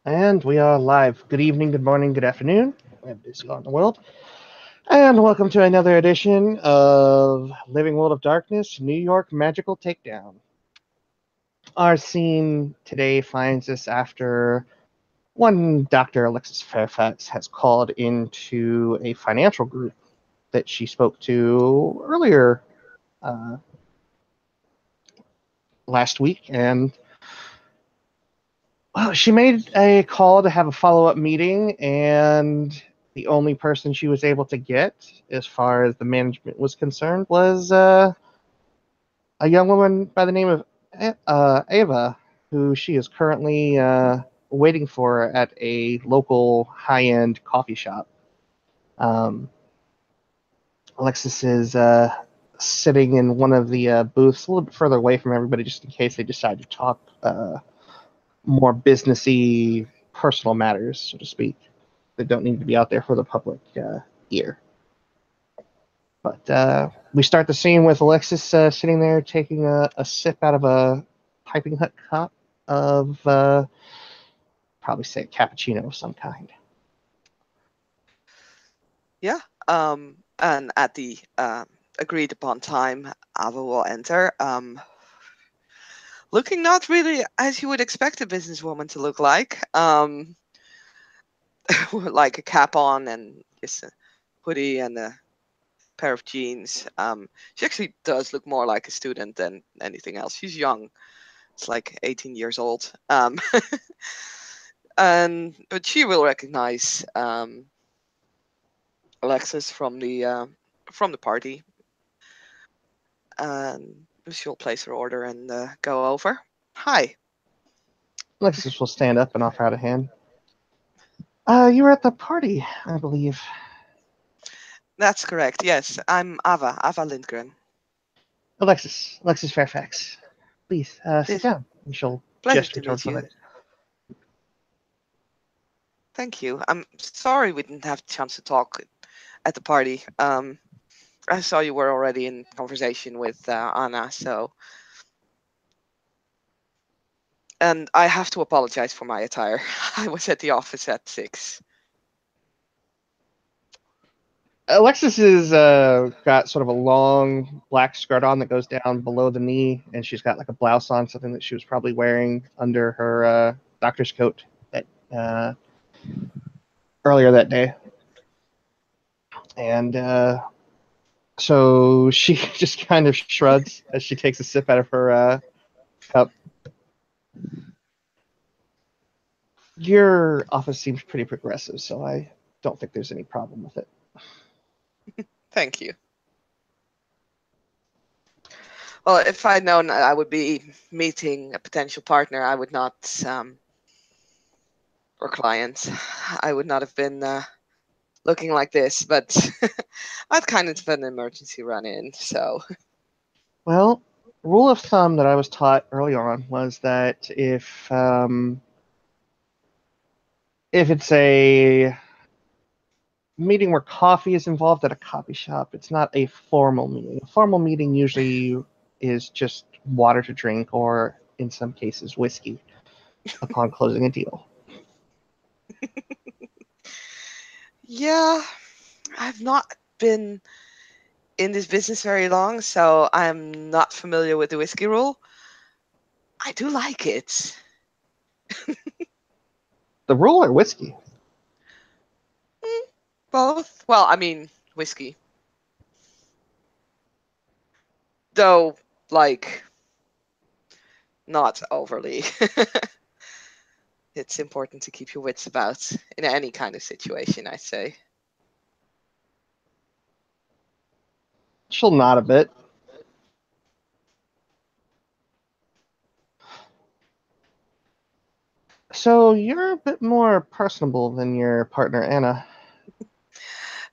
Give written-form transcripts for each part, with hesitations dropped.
And we are live. Good evening, good morning, good afternoon. We're busy on the world. And welcome to another edition of Living World of Darkness, New York Magical Takedown. Our scene today finds us after one Dr. Alexis Fairfax has called into a financial group that she spoke to earlier uh, last week. And well, she made a call to have a follow up meeting, and the only person she was able to get, as far as the management was concerned, was a young woman by the name of Ava, who she is currently waiting for at a local high end coffee shop. Um, Alexis is sitting in one of the booths a little bit further away from everybody just in case they decide to talk more businessy, personal matters, so to speak, that don't need to be out there for the public ear. But we start the scene with Alexis sitting there taking a sip out of a piping hot cup of probably say a cappuccino of some kind. Yeah. And at the agreed upon time, Ava will enter. Looking not really as you would expect a businesswoman to look like. Like a cap on and just a hoodie and a pair of jeans. She actually does look more like a student than anything else. She's young. It's like 18 years old. And but she will recognize Alexis from the party, and she'll place her order and go over. Hi. Alexis will stand up and offer out a hand. You were at the party, I believe. That's correct. Yes, I'm Ava Lindgren. Alexis Fairfax. Please sit Please, down. And she'll pleasure gesture to towards meet the you. ladies. Thank you. I'm sorry we didn't have a chance to talk at the party. I saw you were already in conversation with Anna, so and I have to apologize for my attire. I was at the office at 6. Alexis is got sort of a long black skirt on that goes down below the knee, and she's got like a blouse on, something that she was probably wearing under her doctor's coat that earlier that day. And so she just kind of shrugs as she takes a sip out of her cup. Your office seems pretty progressive, so I don't think there's any problem with it. Thank you. Well, if I'd known I would be meeting a potential partner, I would not, or client, I would not have been looking like this. But I'd kind of an emergency run in, so Well, rule of thumb that I was taught early on was that if it's a meeting where coffee is involved at a coffee shop, it's not a formal meeting. A formal meeting usually is just water to drink or, in some cases, whiskey upon closing a deal. yeah, I've not been in this business very long, so I'm not familiar with the whiskey rule. I do like it. The rule or whiskey? Mm, both. Well, I mean, whiskey. Though, like, not overly. It's important to keep your wits about in any kind of situation, I'd say. She'll nod a bit. So you're a bit more personable than your partner Anna.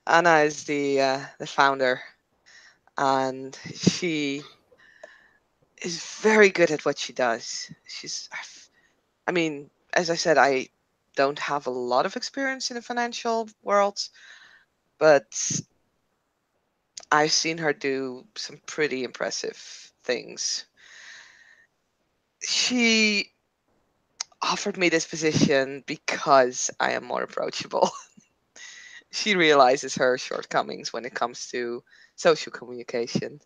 Anna is the founder, and she is very good at what she does. I mean, as I said, I don't have a lot of experience in the financial world, but I've seen her do some pretty impressive things. She offered me this position because I am more approachable. She realizes her shortcomings when it comes to social communication.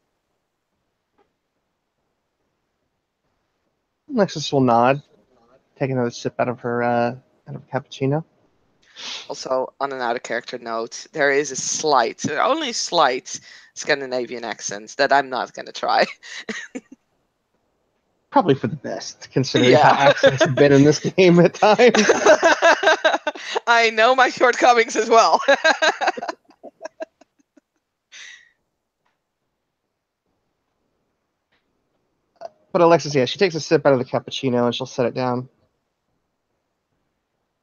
Alexis will nod, take another sip out of cappuccino. Also, on an out of character note, there is a slight, only slight Scandinavian accent that I'm not going to try. Probably for the best, considering how Yeah. accents have been in this game at times. I know my shortcomings as well. But Alexis, yeah, she takes a sip out of the cappuccino and she'll set it down.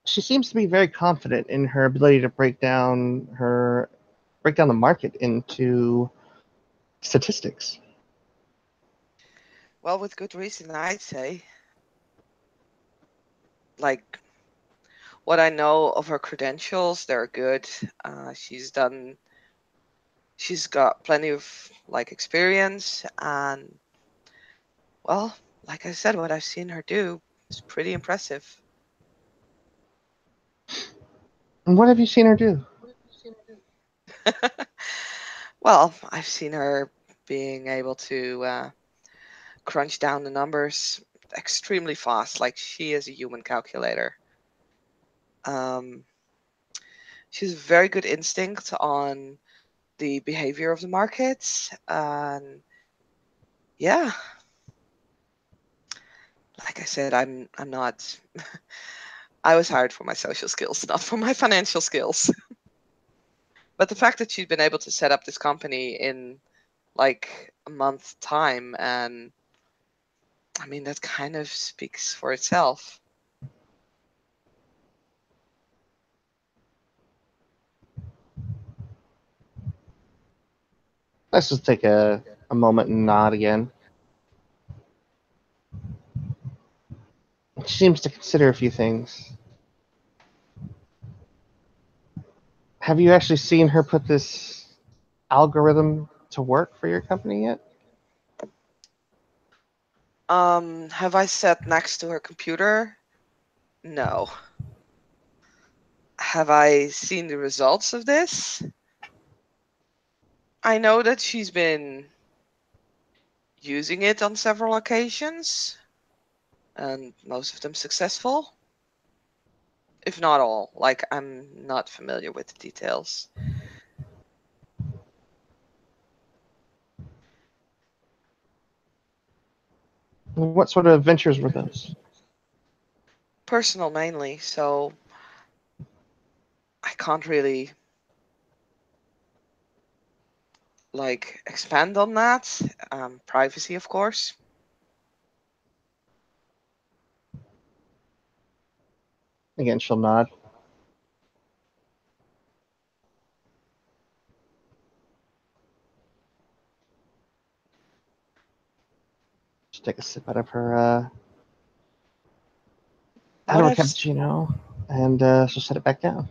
She seems to be very confident in her ability to break down the market into statistics. Well, with good reason, I'd say. Like, what I know of her credentials, they're good. She's got plenty of like experience, and well, like I said, what I've seen her do is pretty impressive. And what have you seen her do? Well, I've seen her being able to crunch down the numbers extremely fast, like she is a human calculator. Um, she has very good instinct on the behavior of the markets, and yeah, like I said, I'm not. I was hired for my social skills, not for my financial skills. But the fact that she's been able to set up this company in like a month's time, and I mean, that kind of speaks for itself. Let's just take a moment and nod again. She seems to consider a few things. Have you actually seen her put this algorithm to work for your company yet? Have I sat next to her computer? No. Have I seen the results of this? I know that she's been using it on several occasions, and most of them successful. If not all, like I'm not familiar with the details. What sort of ventures were those? Personal mainly, so I can't really like expand on that. Privacy, of course. Again, she'll nod. Just take a sip out What of her I've cappuccino, and she'll set it back down.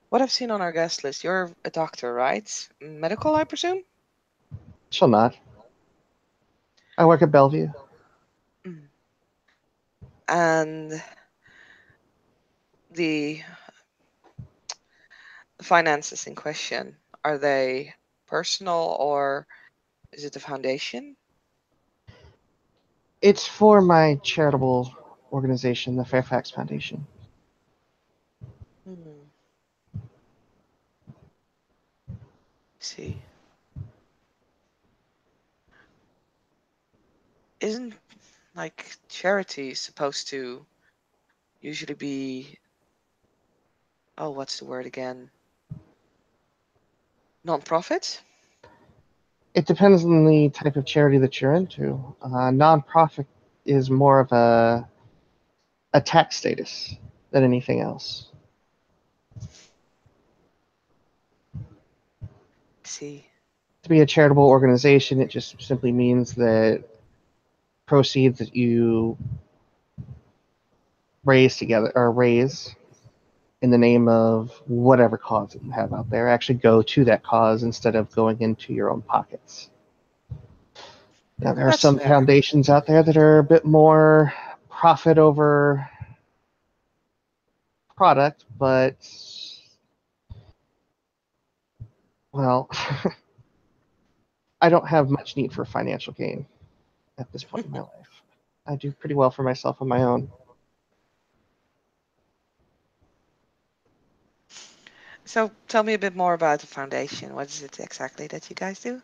what I've seen on our guest list. You're a doctor, right? Medical, I presume. She'll nod. I work at Bellevue. Mm. And the finances in question, are they personal or is it the foundation? It's for my charitable organization, the Fairfax Foundation. Hmm. See, isn't like charity supposed to usually be, oh, what's the word again? Non-profit? It depends on the type of charity that you're into. Nonprofit is more of a tax status than anything else. See, To be a charitable organization, it just simply means that proceeds that you raise in the name of whatever cause that you have out there actually go to that cause instead of going into your own pockets. Now, there are that's some fair. foundations out there that are a bit more profit over product, but well, I don't have much need for financial gain at this point in my life. I do pretty well for myself on my own. So tell me a bit more about the foundation. What is it exactly that you guys do,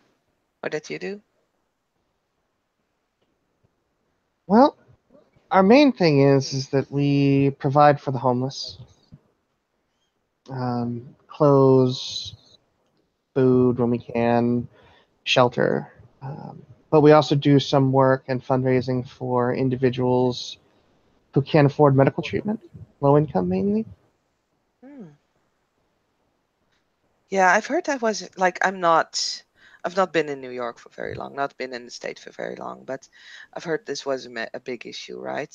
or that you do? Well, our main thing is that we provide for the homeless, clothes, food when we can, shelter. But we also do some work and fundraising for individuals who can't afford medical treatment, low income mainly. Hmm. Yeah, I've heard that was like I've not been in New York for very long, not been in the state for very long, but I've heard this was a big issue, right?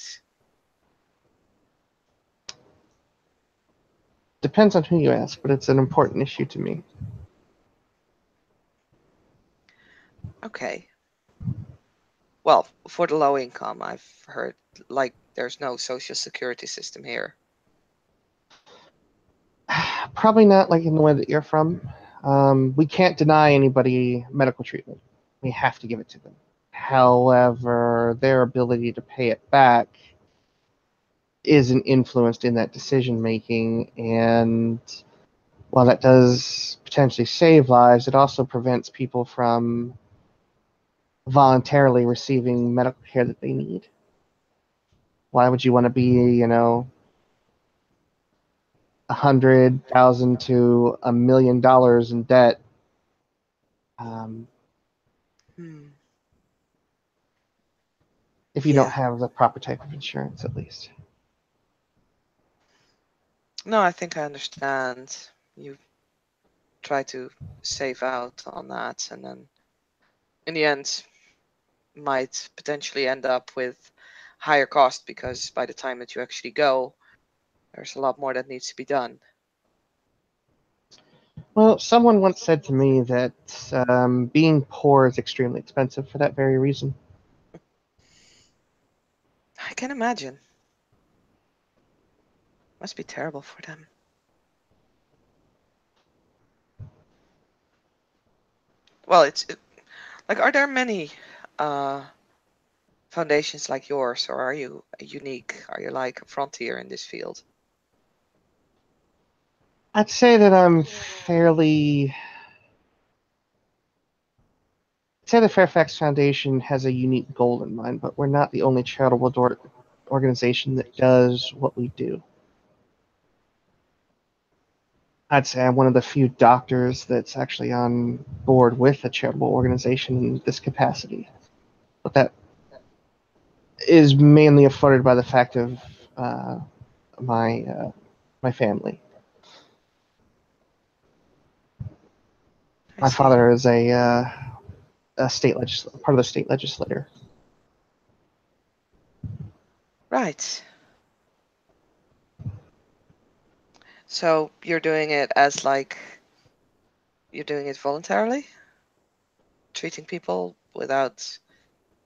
Depends on who you ask, but it's an important issue to me. Okay. Well, for the low income, I've heard like there's no social security system here. Probably not like in the way that you're from. We can't deny anybody medical treatment. We have to give it to them. However, their ability to pay it back isn't influenced in that decision making. And while that does potentially save lives, it also prevents people from voluntarily receiving medical care that they need. Why would you want to be, $100,000 to $1 million in debt um, Hmm. if you don't Yeah. have the proper type of insurance, at least? No, I think I understand. You try to save out on that, and then in the end, might potentially end up with higher cost because by the time that you actually go, there's a lot more that needs to be done. Well, someone once said to me that being poor is extremely expensive for that very reason. I can imagine. Must be terrible for them. Well, like, are there many uh, foundations like yours, or are you unique? Are you like a frontier in this field? I'd say that I'd say the Fairfax Foundation has a unique goal in mind, but we're not the only charitable organization that does what we do. I'd say I'm one of the few doctors that's actually on board with a charitable organization in this capacity. But that is mainly afforded by the fact of uh, my family. I My see. father is a part of the state legislature. Right. So you're doing it as like you're doing it voluntarily, treating people without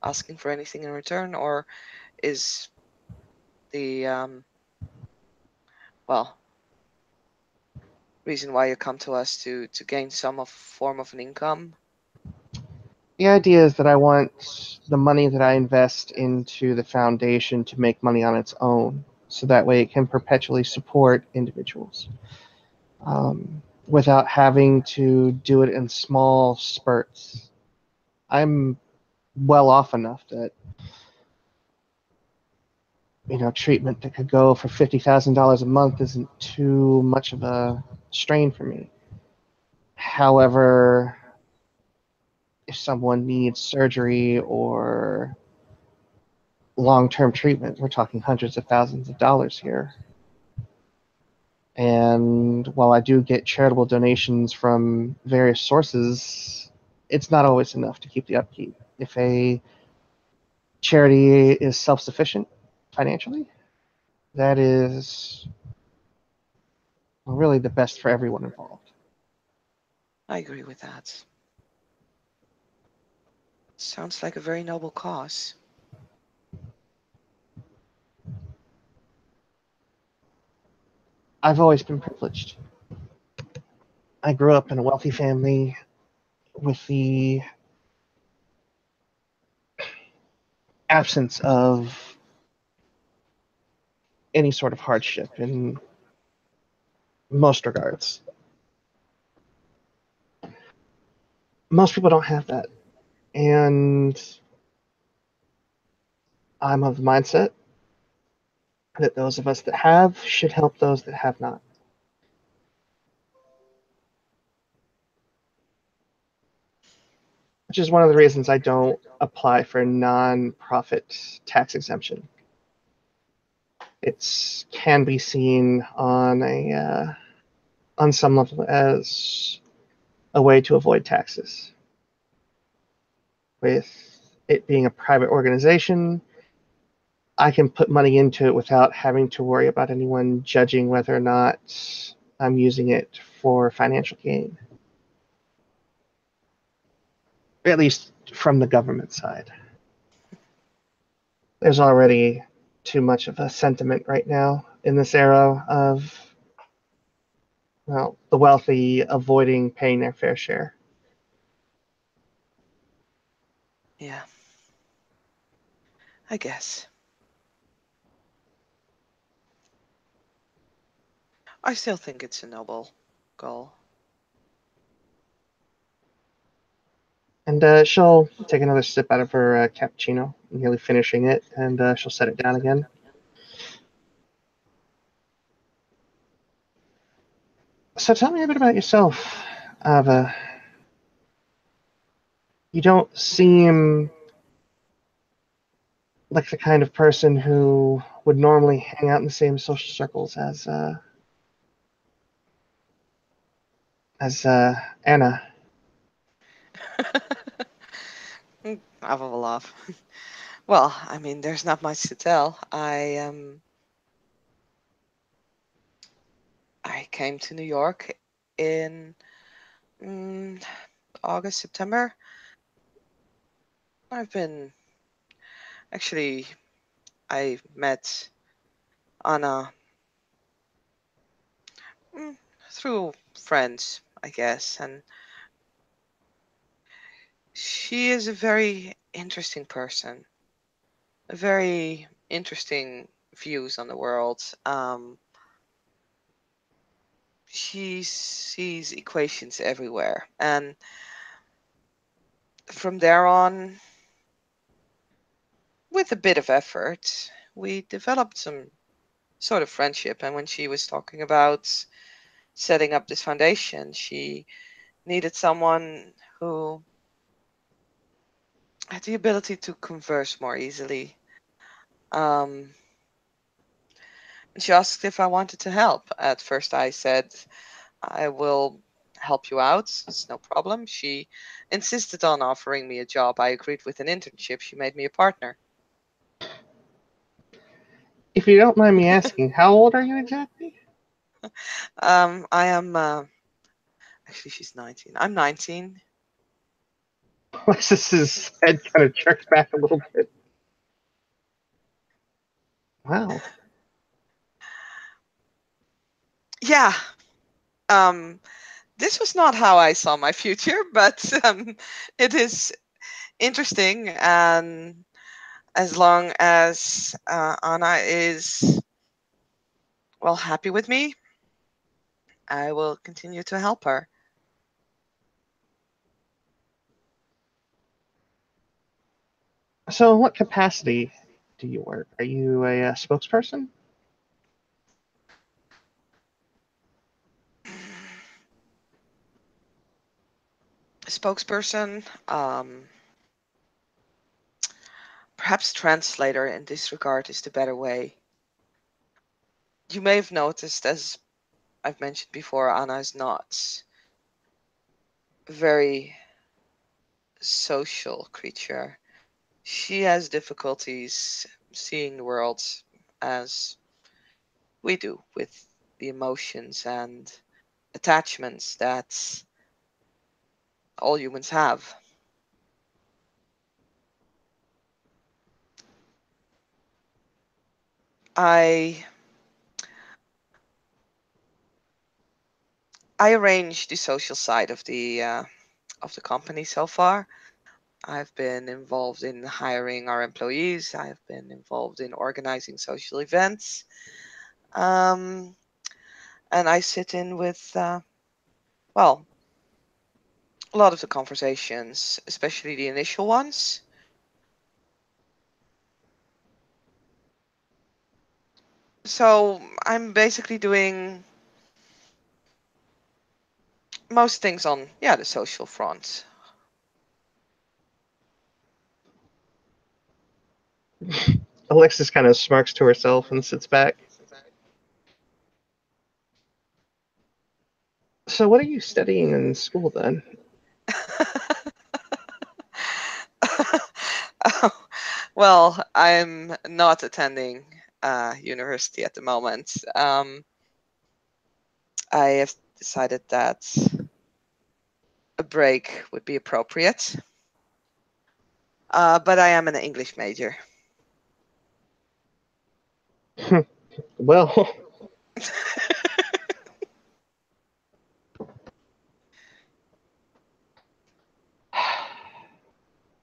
asking for anything in return, or is the well reason why you come to us to gain some of form of an income? The idea is that I want the money that I invest into the foundation to make money on its own, so that way it can perpetually support individuals without having to do it in small spurts. I'm well off enough that treatment that could go for $50,000 a month isn't too much of a strain for me. However, if someone needs surgery or long-term treatment, we're talking hundreds of thousands of dollars here. And while I do get charitable donations from various sources, it's not always enough to keep the upkeep. If a charity is self-sufficient financially, that is really the best for everyone involved. I agree with that. Sounds like a very noble cause. I've always been privileged. I grew up in a wealthy family with the absence of any sort of hardship in most regards. Most people don't have that. And I'm of the mindset that those of us that have should help those that have not. Which is one of the reasons I don't apply for non-profit tax exemption. It can be seen on some level as a way to avoid taxes. With it being a private organization, I can put money into it without having to worry about anyone judging whether or not I'm using it for financial gain. At least from the government side. There's already too much of a sentiment right now in this era of, well, the wealthy avoiding paying their fair share. Yeah, I guess. I still think it's a noble goal. And she'll take another sip out of her cappuccino, nearly finishing it, and she'll set it down again. So tell me a bit about yourself, Ava. You don't seem like the kind of person who would normally hang out in the same social circles as Anna. I will laugh. Well, I mean, there's not much to tell. I came to New York in mm, August, September. I've been actually I met Anna mm, through friends, I guess, and she is a very interesting person, a very interesting views on the world. She sees equations everywhere, and from there on, with a bit of effort, we developed some sort of friendship. And when she was talking about setting up this foundation, she needed someone who had the ability to converse more easily. Um, and she asked if I wanted to help. At first, I said, I will help you out. It's no problem. She insisted on offering me a job. I agreed with an internship. She made me a partner. If you don't mind me asking, how old are you exactly? I am, actually, she's 19. I'm 19. Alexis's head kind of jerks back a little bit. Wow. Yeah. Um, this was not how I saw my future, but it is interesting. And as long as Anna is, well, happy with me, I will continue to help her. So, in what capacity do you work? Are you a spokesperson? Spokesperson, perhaps translator in this regard is the better way. You may have noticed, as I've mentioned before, Anna is not a very social creature. She has difficulties seeing the world as we do, with the emotions and attachments that all humans have. I I arrange the social side of the company so far. I've been involved in hiring our employees. I've been involved in organizing social events. And I sit in with, well, a lot of the conversations, especially the initial ones. So I'm basically doing most things on, yeah, the social front. Alexis kind of smirks to herself and sits back. So, what are you studying in school then? Well, I'm not attending university at the moment. I have decided that a break would be appropriate. But I am an English major. Well,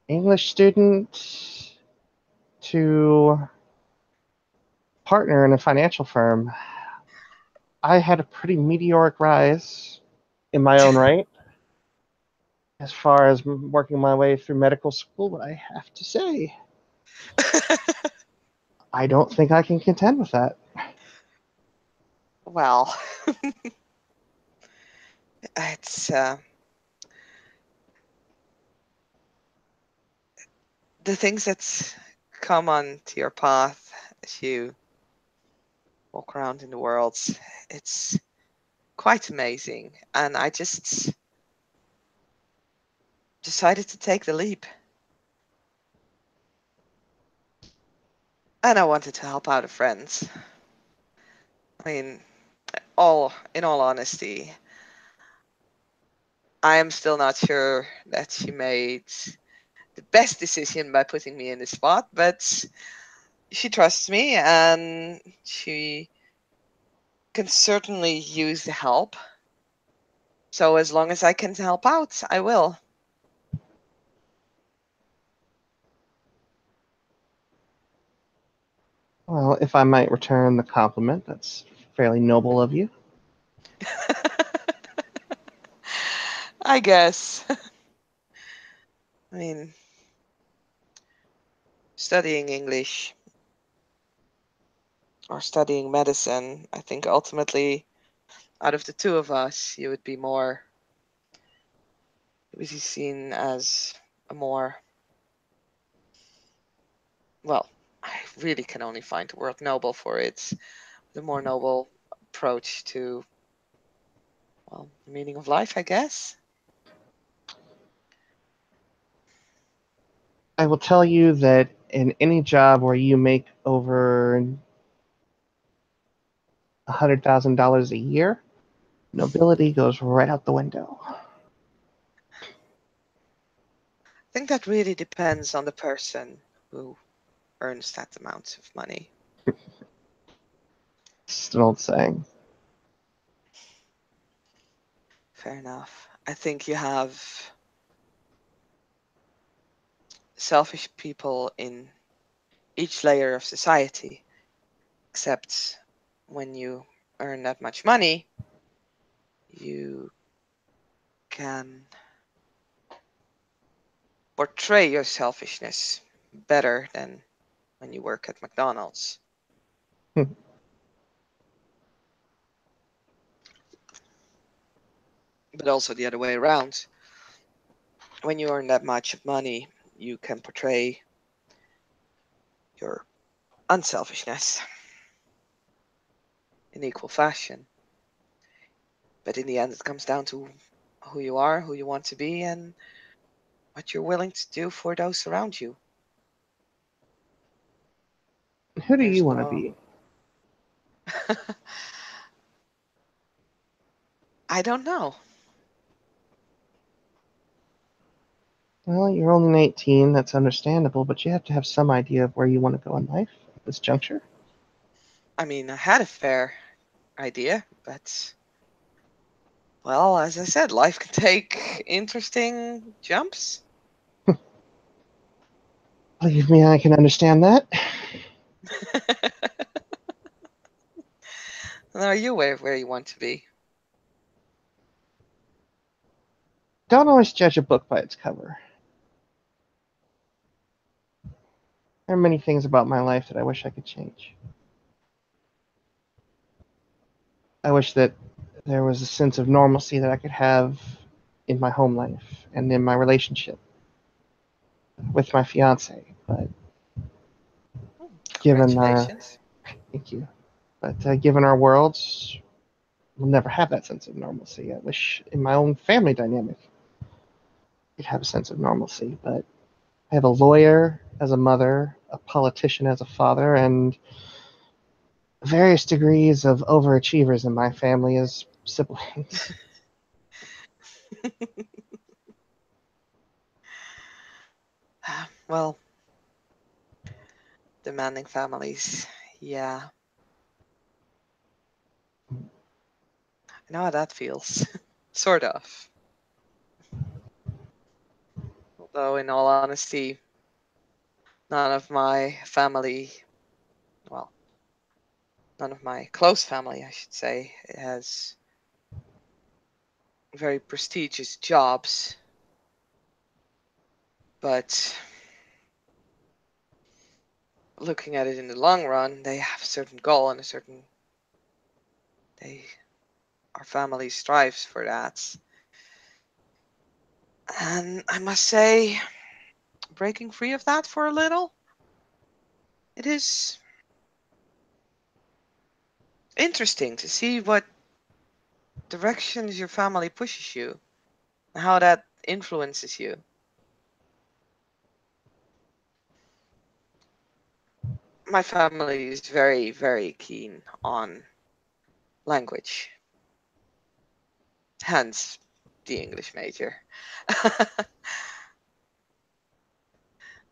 English student to partner in a financial firm. I had a pretty meteoric rise in my own right as far as working my way through medical school, but I have to say, I don't think I can contend with that. Well, it's the things that come onto your path as you walk around in the world. It's quite amazing, and I just decided to take the leap. And I wanted to help out a friend. I mean, in all honesty, I am still not sure that she made the best decision by putting me in this spot, but she trusts me and she can certainly use the help. So as long as I can help out, I will. Well, if I might return the compliment, that's fairly noble of you. I guess. I mean, studying English or studying medicine, I think ultimately, out of the two of us, you would be seen as a more, well, I really can only find the word noble for it, the more noble approach to, well, the meaning of life, I guess. I will tell you that in any job where you make over $100,000 a year, nobility goes right out the window. I think that really depends on the person who earns that amount of money. It's an old saying. Fair enough. I think you have selfish people in each layer of society, except when you earn that much money, you can portray your selfishness better than when you work at McDonald's. But also the other way around. When you earn that much of money, you can portray your unselfishness in equal fashion. But in the end, it comes down to who you are, who you want to be, and what you're willing to do for those around you. Who do you There's want to no. be? I don't know. Well, you're only 18, that's understandable, but you have to have some idea of where you want to go in life at this juncture. I mean, I had a fair idea, but Well, as I said, life can take interesting jumps. Believe me, I can understand that. Are you where you want to be? Don't always judge a book by its cover. There are many things about my life that I wish I could change. I wish that there was a sense of normalcy that I could have in my home life and in my relationship with my fiance. But given our, Congratulations. thank you, but given our worlds, we'll never have that sense of normalcy. I wish in my own family dynamic, I could have a sense of normalcy. But I have a lawyer as a mother, a politician as a father, and various degrees of overachievers in my family as siblings. Well, demanding families. Yeah, I know how that feels. Sort of. Although, in all honesty, none of my family, well, none of my close family, I should say, has very prestigious jobs. But looking at it in the long run, they have a certain goal and a certain they our family strives for that. And I must say, breaking free of that for a little, it is interesting to see what directions your family pushes you and how that influences you. My family is very, very keen on language, hence the English major.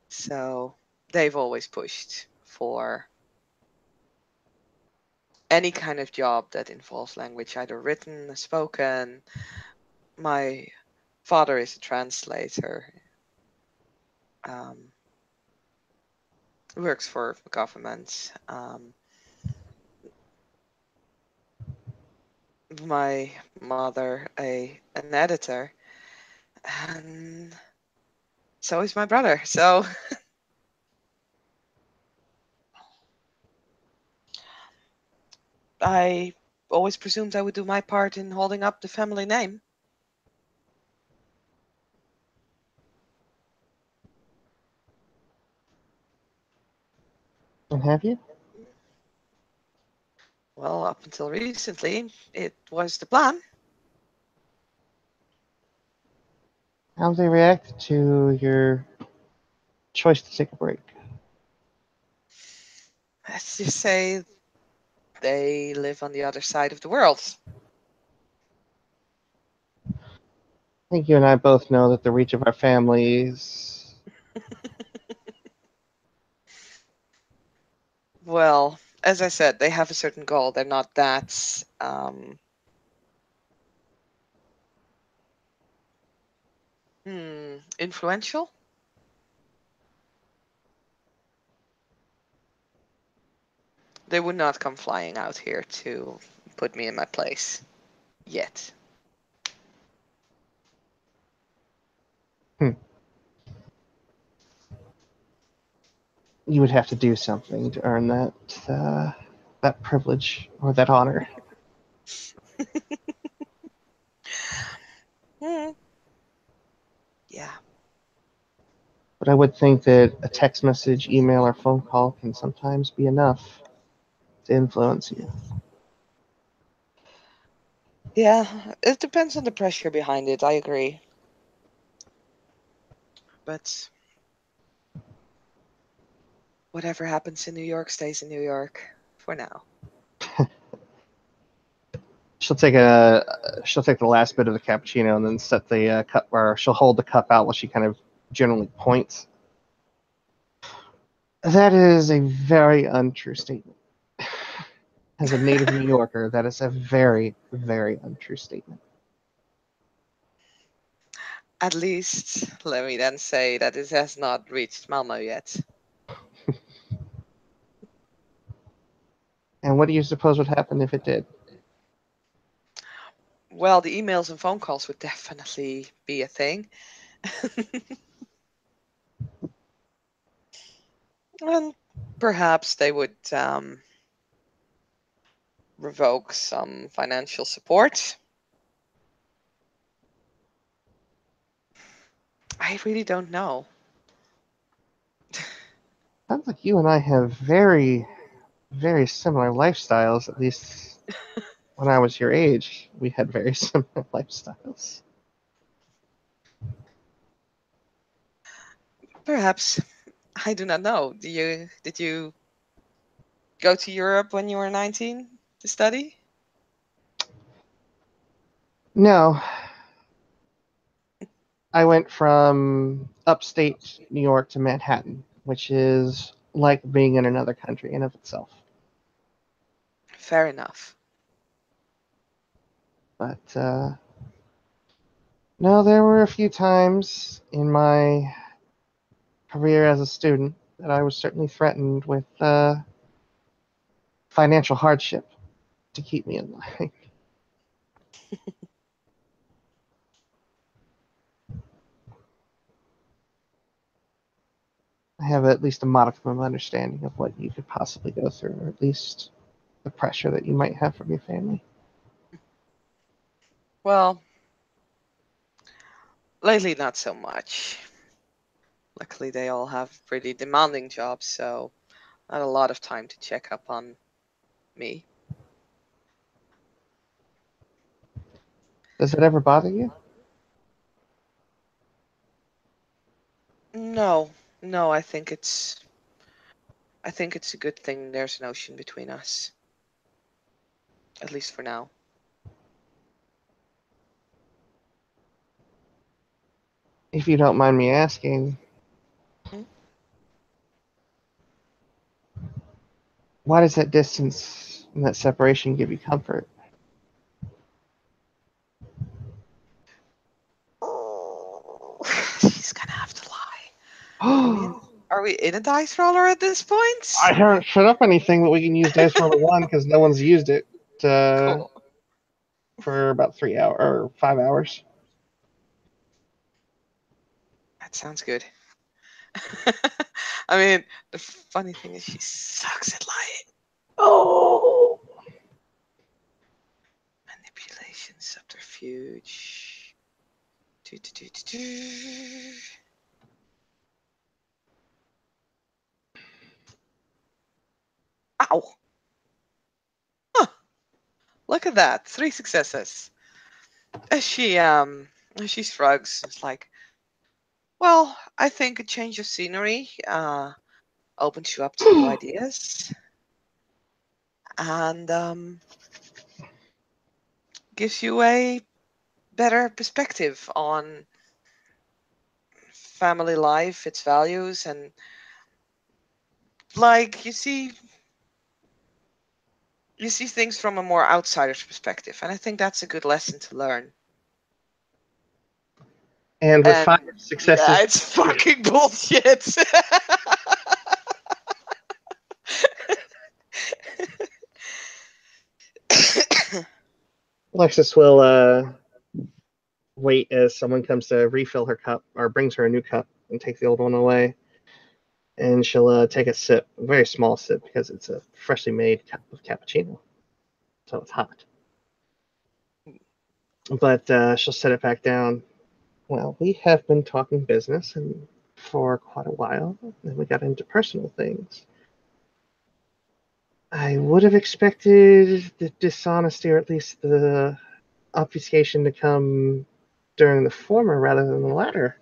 So they've always pushed for any kind of job that involves language, either written or spoken. My father is a translator. Um, he works for government. My mother, an editor, and so is my brother. So I always presumed I would do my part in holding up the family name. And have you? Well, up until recently, it was the plan. How have they reacted to your choice to take a break? Let's just say they live on the other side of the world. I think you and I both know that the reach of our families. Well, as I said, they have a certain goal. They're not that influential. They would not come flying out here to put me in my place yet. Hmm, you would have to do something to earn that privilege or that honor. Hmm. Yeah. But I would think that a text message, email, or phone call can sometimes be enough to influence you. Yeah, it depends on the pressure behind it. I agree. But whatever happens in New York stays in New York for now. She'll take the last bit of the cappuccino and then set the cup, or she'll hold the cup out while she kind of generally points. That is a very untrue statement. As a native New Yorker, that is a very, very untrue statement. At least, let me then say that it has not reached Malmo yet. And what do you suppose would happen if it did? Well, the emails and phone calls would definitely be a thing. And perhaps they would revoke some financial support. I really don't know. Sounds like you and I have very, very similar lifestyles. At least when I was your age, we had very similar lifestyles. Perhaps. I do not know. Did you go to Europe when you were 19 to study? No, I went from upstate New York to Manhattan, which is like being in another country in of itself. Fair enough. But no, there were a few times in my career as a student that I was certainly threatened with financial hardship to keep me in line. I have at least a modicum of understanding of what you could possibly go through, or at least the pressure that you might have from your family. Well, lately not so much. Luckily, they all have pretty demanding jobs, so not a lot of time to check up on me. Does it ever bother you? No, no, I think it's a good thing there's an ocean between us, at least for now. If you don't mind me asking, Hmm? why does that distance and that separation give you comfort? Oh, she's gonna have to lie. Are we in? Are we in a dice roller at this I point? haven't set up anything, but we can use Dice Roller One because no one's used it Cool. for about 3 hours or 5 hours. That sounds good. I mean, the funny thing is she sucks at lying. Oh, Manipulation, subterfuge. Do, do, do, do, do. Ow! Huh, look at that. 3 successes. As she shrugs, it's like, well, I think a change of scenery opens you up to new ideas and gives you a better perspective on family life, its values, and like you see things from a more outsider's perspective, and I think that's a good lesson to learn. and with five And yeah, successes, it's fucking bullshit. Alexis will wait as someone comes to refill her cup or brings her a new cup and take the old one away. And she'll take a sip, a very small sip, because it's a freshly made cup of cappuccino, so it's hot. But she'll set it back down. Well, we have been talking business and for quite a while, and we got into personal things. I would have expected the dishonesty, or at least the obfuscation, to come during the former rather than the latter.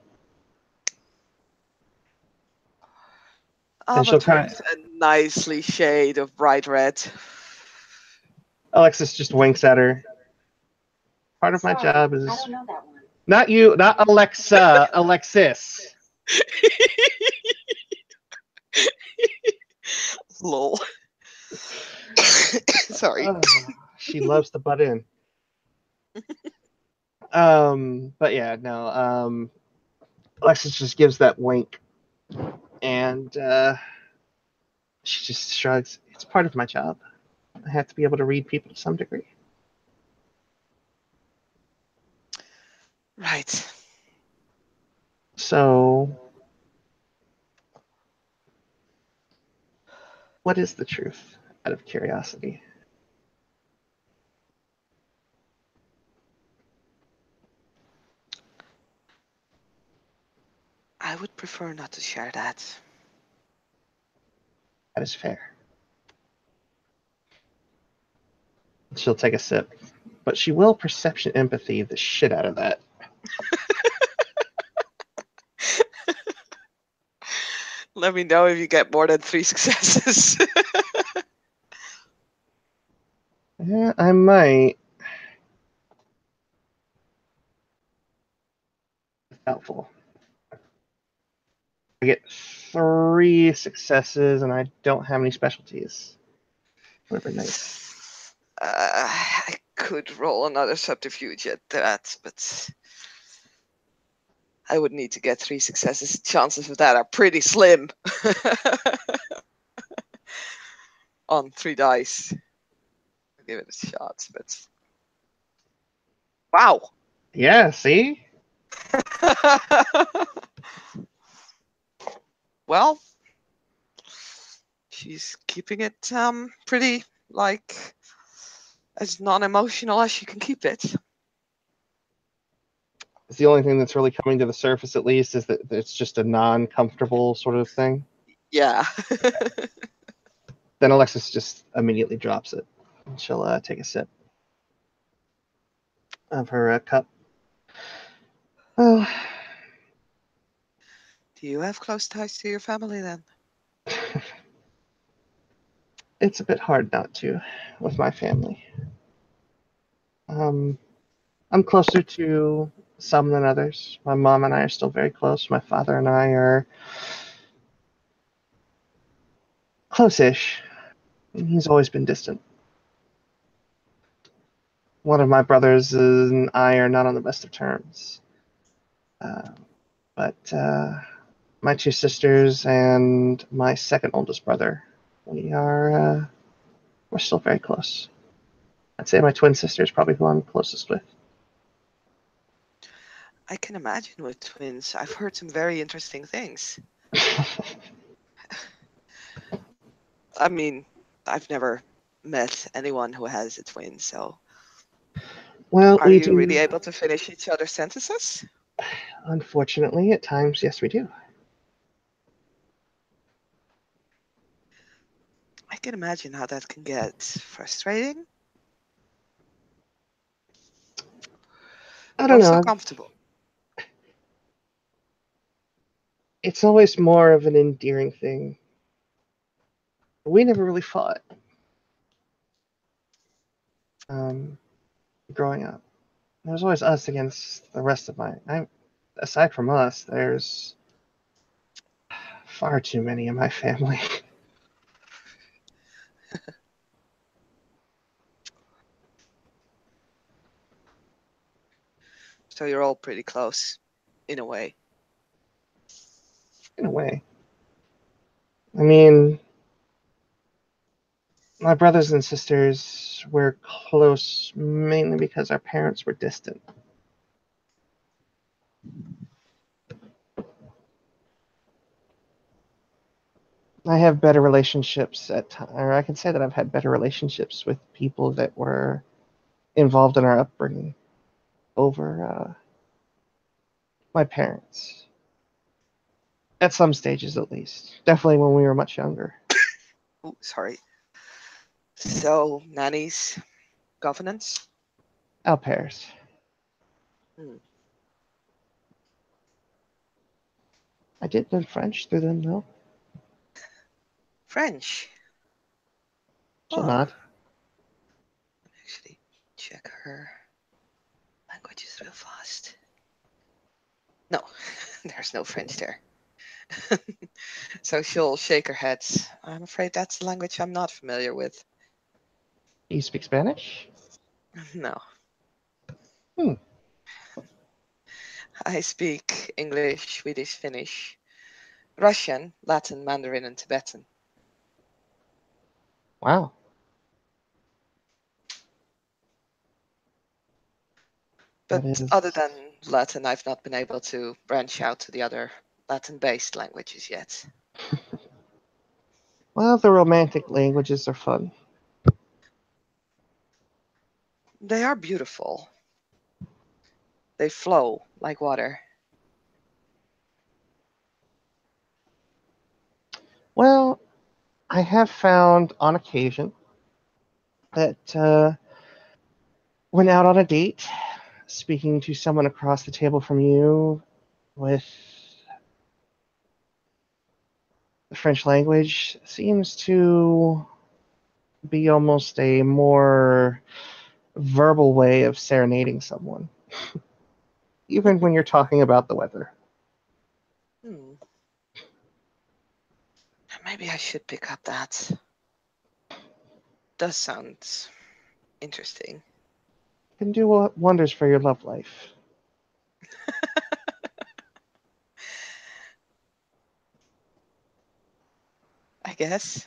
And Alma she'll kind turns of, a nicely shade of bright red. Alexis just winks at her. Part of my job is not you, not Alexa, Alexis. Lol. Sorry. She loves to butt in. But yeah, no. Alexis just gives that wink, and she just shrugs. It's part of my job. I have to be able to read people to some degree. Right. So, what is the truth? Out of curiosity. I would prefer not to share that. That is fair. She'll take a sip, but she will perception empathy the shit out of that. Let me know if you get more than 3 successes. Yeah, I might. Doubtful. I get 3 successes, and I don't have any specialties. Would have been nice. I could roll another subterfuge at that, but I would need to get 3 successes. Chances of that are pretty slim. On 3 dice. I'll give it a shot, but wow. Yeah, see? Well, she's keeping it pretty like as non-emotional as she can keep it. It's the only thing that's really coming to the surface, at least, is that it's just a non-comfortable sort of thing. Yeah. Then Alexis just immediately drops it. She'll take a sip of her cup. Oh, Do you have close ties to your family then? it's a bit hard not to with my family. Um, I'm closer to some than others. My mom and I are still very close. My father and I are close-ish. He's always been distant. One of my brothers and I are not on the best of terms. Uh, but my 2 sisters and my second oldest brother, we're still very close. I'd say my twin sister is probably who I'm closest with. I can imagine with twins. I've heard some very interesting things. I mean, I've never met anyone who has a twin, so Well, are we you really do. able to finish each other's sentences? Unfortunately, at times, yes, we do. I can imagine how that can get frustrating I don't or so know. comfortable. It's always more of an endearing thing. We never really fought um, growing up. There was always us against the rest of aside from us, there's far too many in my family. So you're all pretty close, in a way. In a way. I mean, my brothers and sisters were close mainly because our parents were distant. I have better relationships or I can say that I've had better relationships with people that were involved in our upbringing over my parents. At some stages, at least. Definitely when we were much younger. Oh, sorry. So, nannies, governance? Au pairs. Hmm. I did learn French through them, though. French. She'll Oh, nod. actually, check her languages real fast. No, there's no French there. So she'll shake her head. I'm afraid that's a language I'm not familiar with. Do you speak Spanish? No. Hmm. I speak English, Swedish, Finnish, Russian, Latin, Mandarin, and Tibetan. Wow. That But other is, than Latin, I've not been able to branch out to the other Latin-based languages yet. well, the romantic languages are fun. They are beautiful. They flow like water. Well, I have found on occasion that when out on a date, speaking to someone across the table from you with the French language seems to be almost a more verbal way of serenading someone, even when you're talking about the weather. Hmm. Maybe I should pick up that. Does sound interesting. Can do wonders for your love life. I guess.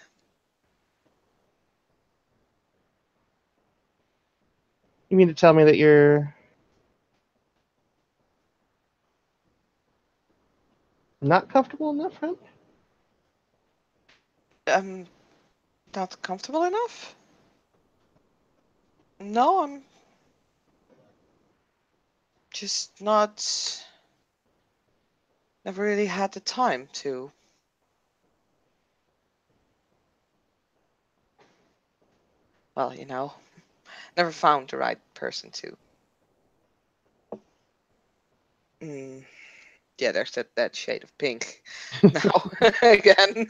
You mean to tell me that you're not comfortable in that front? I'm not comfortable enough? No, I'm just not. Never really had the time to. Well, never found the right person to. Mm, yeah, there's that shade of pink now again.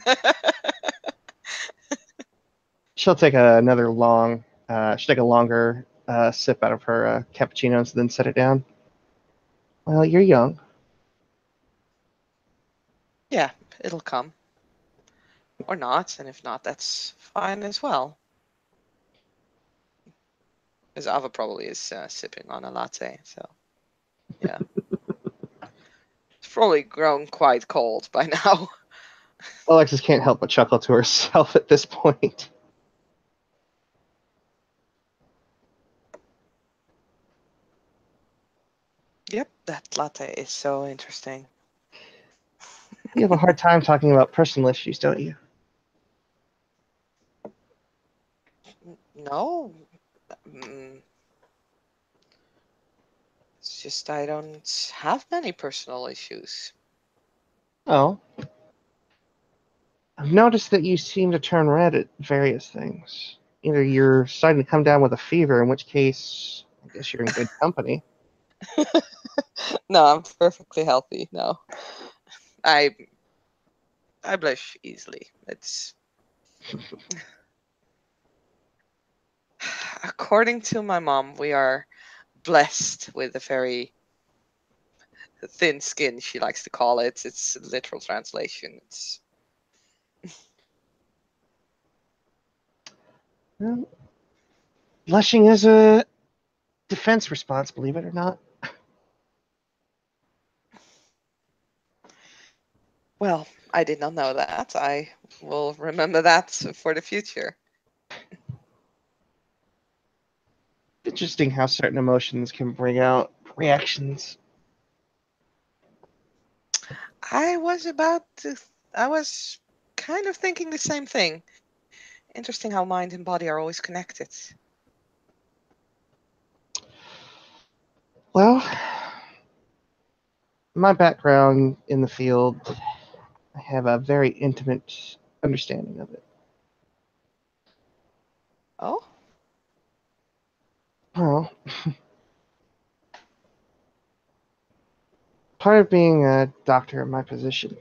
She'll take another she'll take a longer sip out of her cappuccino and then set it down. Well, you're young. Yeah, it'll come. Or not, and if not, that's fine as well. As Ava probably is sipping on a latte, so yeah. It's probably grown quite cold by now. Alexis can't help but chuckle to herself at this point. Yep, that latte is so interesting. You have a hard time talking about personal issues, don't you? No, mm, it's just I don't have many personal issues. Oh, I've noticed that you seem to turn red at various things. Either you're starting to come down with a fever, in which case, I guess you're in good company. No, I'm perfectly healthy. No, I I blush easily. It's according to my mom, we are blessed with a very thin skin. She likes to call it. It's a literal translation. It's Well, blushing is a defense response, believe it or not. well, I did not know that. I will remember that for the future. Interesting how certain emotions can bring out reactions. I was about to. I was kind of thinking the same thing. Interesting how mind and body are always connected. Well, my background in the field, I have a very intimate understanding of it. Oh, Well, part of being a doctor in my position,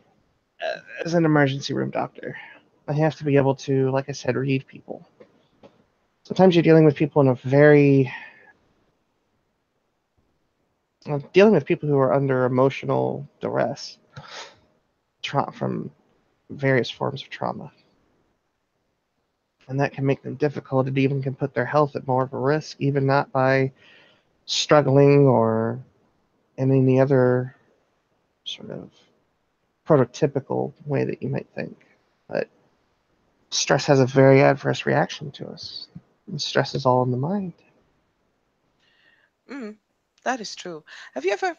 as an emergency room doctor, I have to be able to, like I said, read people. Sometimes you're dealing with people in a very dealing with people who are under emotional duress from various forms of trauma, and that can make them difficult. It even can put their health at more of a risk, even not by struggling or in any other sort of prototypical way that you might think. But stress has a very adverse reaction to us. And stress is all in the mind. Mm, that is true. Have you ever,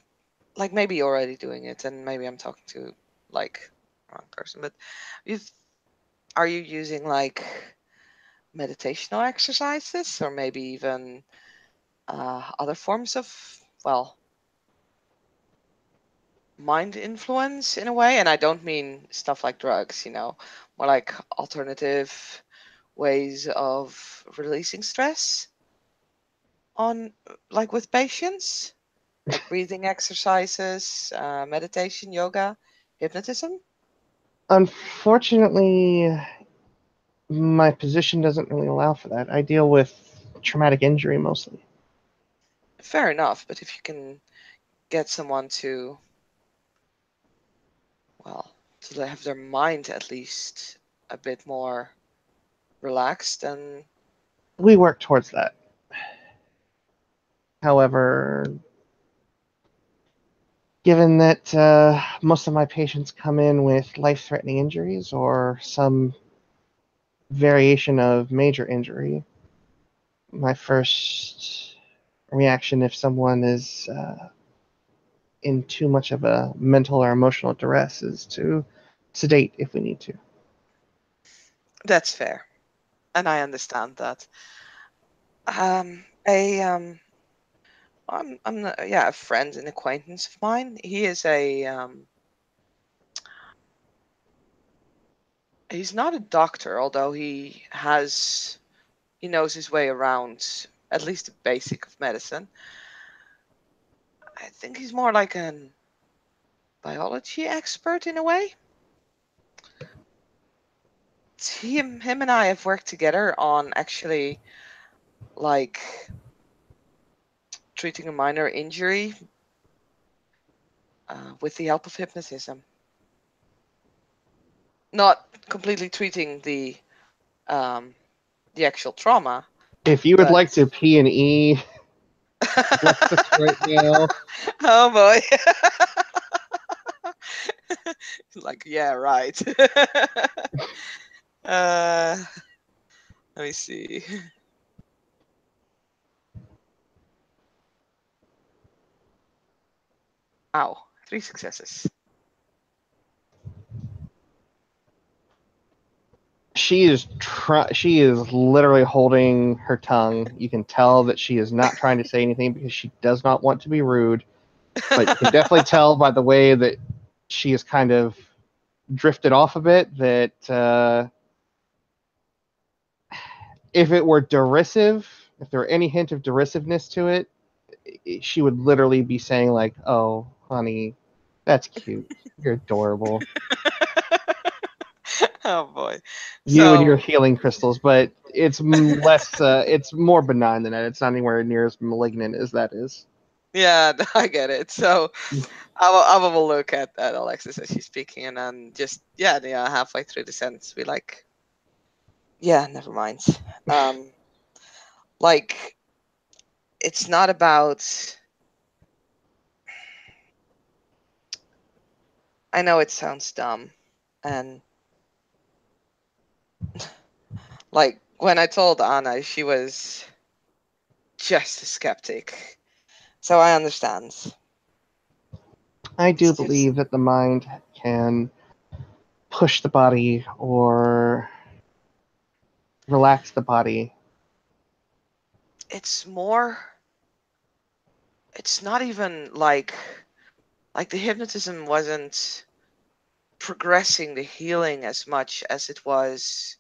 like, maybe you're already doing it, and maybe I'm talking to like wrong person, but you've, are you using like meditational exercises or maybe even other forms of, well, mind influence in a way? And I don't mean stuff like drugs, more like alternative ways of releasing stress on, like, with patients, like breathing exercises, meditation, yoga, hypnotism. Unfortunately, my position doesn't really allow for that. I deal with traumatic injury mostly. Fair enough, but if you can get someone to, well, to have their mind at least a bit more relaxed, then We work towards that. However, given that most of my patients come in with life threatening injuries or some variation of major injury, my first reaction if someone is in too much of a mental or emotional duress is to sedate if we need to. that's fair. And I understand that. A I'm not, yeah, a friend, an acquaintance of mine. He is a he's not a doctor, although he knows his way around at least the basic of medicine. I think he's more like an biology expert in a way. Him and I have worked together on actually, like, treating a minor injury with the help of hypnotism. Not completely treating the actual trauma, If you would but like to P and E Alexis right now, oh boy. Like, yeah, right. uh, let me see. Ow, 3 successes. she is literally holding her tongue. You can tell that she is not trying to say anything because she does not want to be rude, but you can definitely tell by the way that she is kind of drifted off a bit that if it were derisive, if there were any hint of derisiveness to it, she would literally be saying like, "Oh, honey, that's cute. You're adorable. Oh boy. You and your So, healing crystals." But it's less. It's more benign than that. It's not anywhere near as malignant as that is. yeah, I get it. So I will look at Alexis as she's speaking, and then just, yeah, halfway through the sentence, be like, yeah, never mind. Um, like, it's not about. I know it sounds dumb, and like when I told Anna, she was just a skeptic. So I understand. I do It's just, believe that the mind can push the body or relax the body. it's more. It's not even like the hypnotism wasn't progressing the healing as much as it was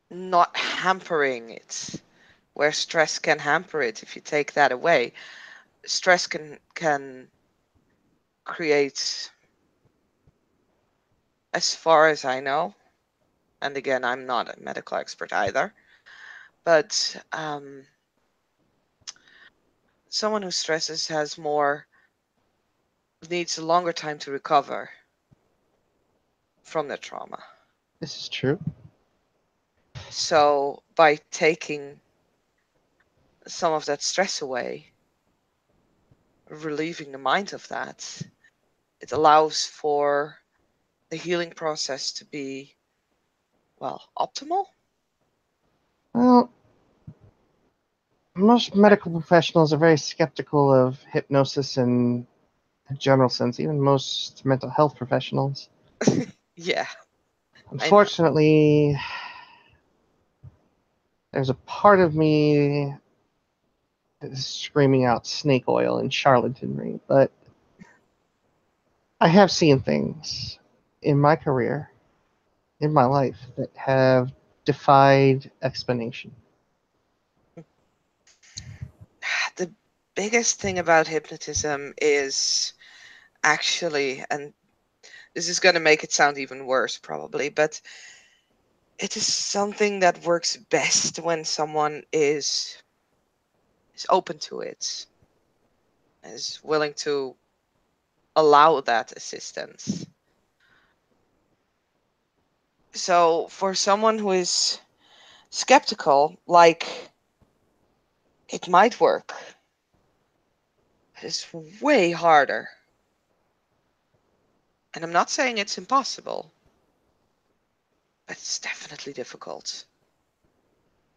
not hampering it, where stress can hamper it. If you take that away, stress can create, as far as I know, and again, I'm not a medical expert either, but someone who stresses has more, needs a longer time to recover from their trauma. This is true. So by taking some of that stress away, relieving the mind of that, it allows for the healing process to be, well, optimal. Well, most medical professionals are very skeptical of hypnosis in a general sense, even most mental health professionals. Yeah, I know. Unfortunately, there's a part of me that is screaming out snake oil and charlatanry, but I have seen things in my career, in my life, that have defied explanation. The biggest thing about hypnotism is actually, and this is going to make it sound even worse probably, but it is something that works best when someone is open to it, is willing to allow that assistance. So for someone who is skeptical, like, it might work, it's way harder. And I'm not saying it's impossible, but it's definitely difficult.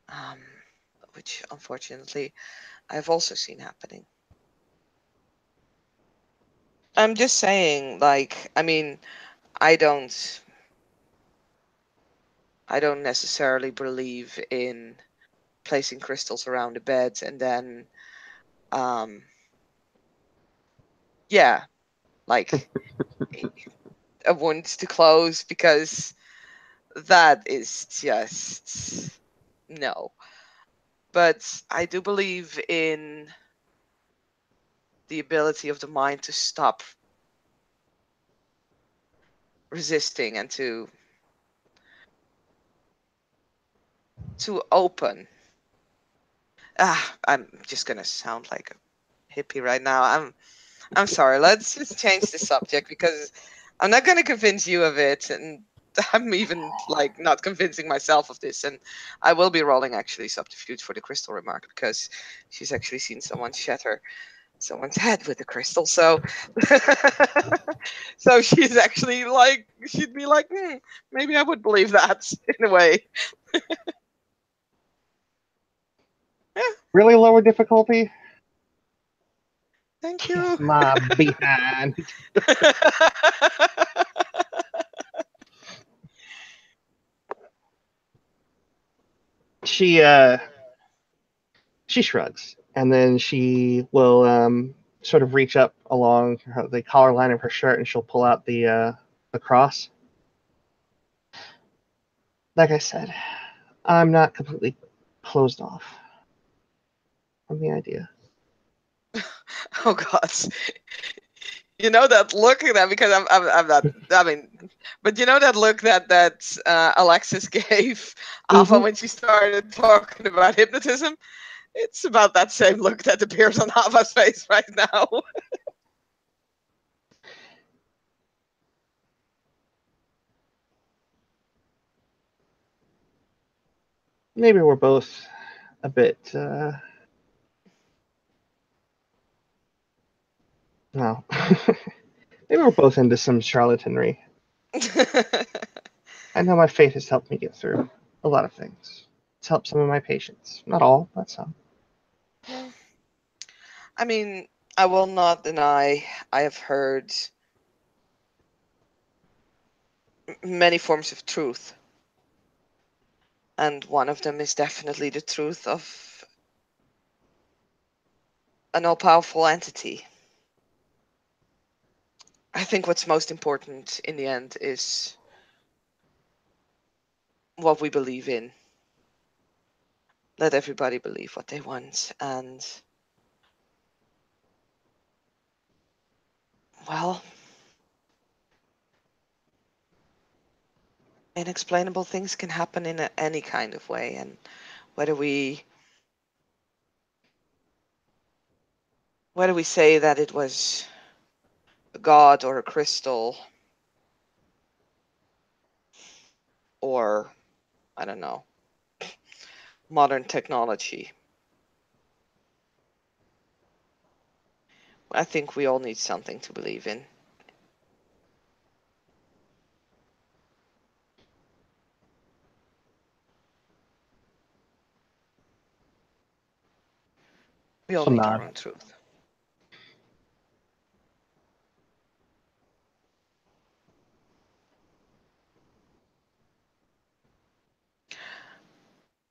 Um, which unfortunately I've also seen happening. I'm just saying, like, I mean, I don't I don't necessarily believe in placing crystals around the bed and then um yeah, like a wound to close, because that is just no. But I do believe in the ability of the mind to stop resisting and to open. I'm just gonna sound like a hippie right now. I'm sorry. Let's just change the subject, because I'm not gonna convince you of it, and I'm even like not convincing myself of this. And I will be rolling actually subterfuge for the crystal remark, because she's actually seen someone shatter someone's head with a crystal. So so she's actually like, she'd be like, maybe I would believe that in a way. Yeah, Really lower difficulty? thank Kiss you. my behind. She she shrugs, and then she will sort of reach up along the collar line of her shirt, and she'll pull out the cross. Like I said, I'm not completely closed off from the idea. Oh God. You know that look at that, because I'm not. I mean, but you know that look that Alexis gave Alpha Mm-hmm. when she started talking about hypnotism. It's about that same look that appears on Alpha's face right now. Maybe we're both a bit. No, maybe we're both into some charlatanry. I know my faith has helped me get through a lot of things. It's helped some of my patients. Not all, but some. I mean, I will not deny I have heard many forms of truth, and one of them is definitely the truth of an all-powerful entity. I think what's most important in the end is what we believe in. Let everybody believe what they want, and well, inexplainable things can happen in any kind of way, and whether we whether we say that it was a god or a crystal, or I don't know, modern technology, I think we all need something to believe in. We all She'll need our nod. own truth.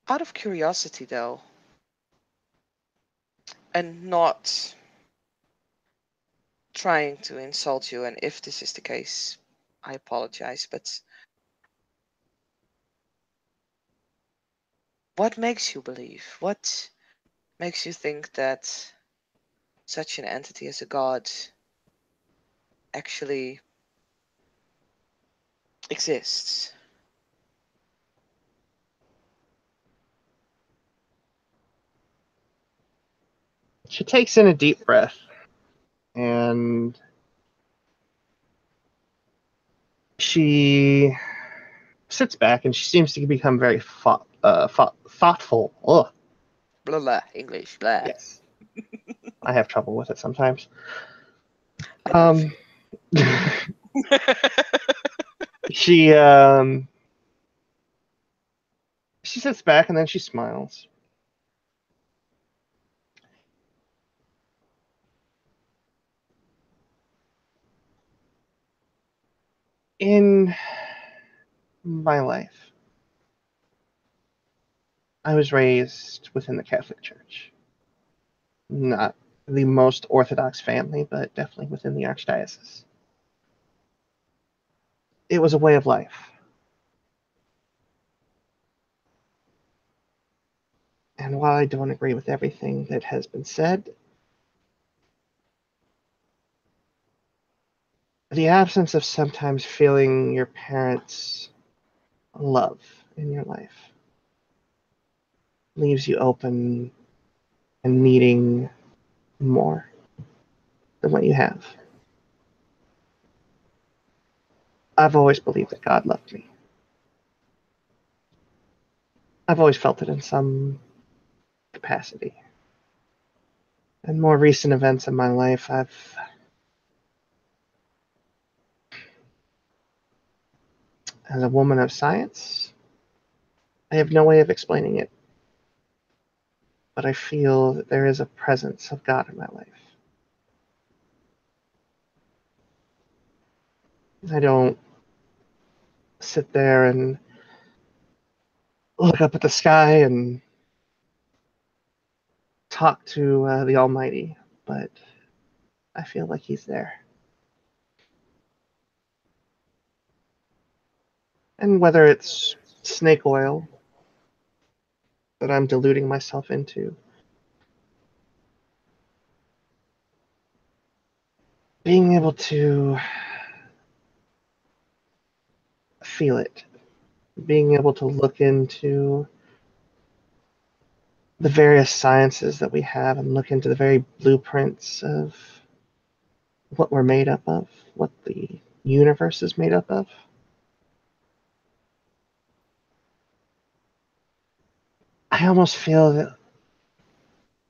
Out of curiosity, though, and not trying to insult you, and if this is the case, I apologize, but what makes you believe? What makes you think that such an entity as a god actually exists? She takes in a deep breath and she sits back and she seems to become very thoughtful. Ugh, Blah blah, English, blah. yes. I have trouble with it sometimes. I know the Um, feeling. she she sits back and then she smiles. In my life, I was raised within the Catholic Church. Not the most Orthodox family, but definitely within the Archdiocese. It was a way of life. And while I don't agree with everything that has been said, the absence of sometimes feeling your parents' love in your life leaves you open and needing more than what you have. I've always believed that God loved me. I've always felt it in some capacity. In more recent events in my life, as a woman of science, I have no way of explaining it, but I feel that there is a presence of God in my life. I don't sit there and look up at the sky and talk to the Almighty, but I feel like He's there. And whether it's snake oil that I'm deluding myself into, being able to feel it, being able to look into the various sciences that we have and look into the very blueprints of what we're made up of, what the universe is made up of. I almost feel that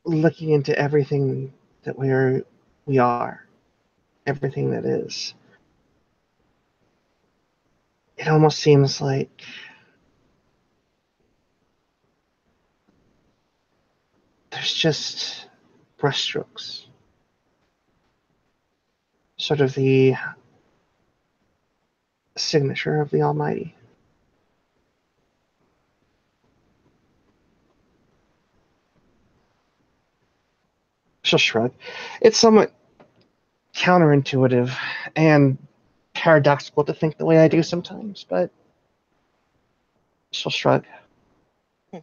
looking into everything that we are, everything that is, it almost seems like there's just brushstrokes, sort of the signature of the Almighty. She'll shrug. It's somewhat counterintuitive and paradoxical to think the way I do sometimes, but she'll shrug. Hmm.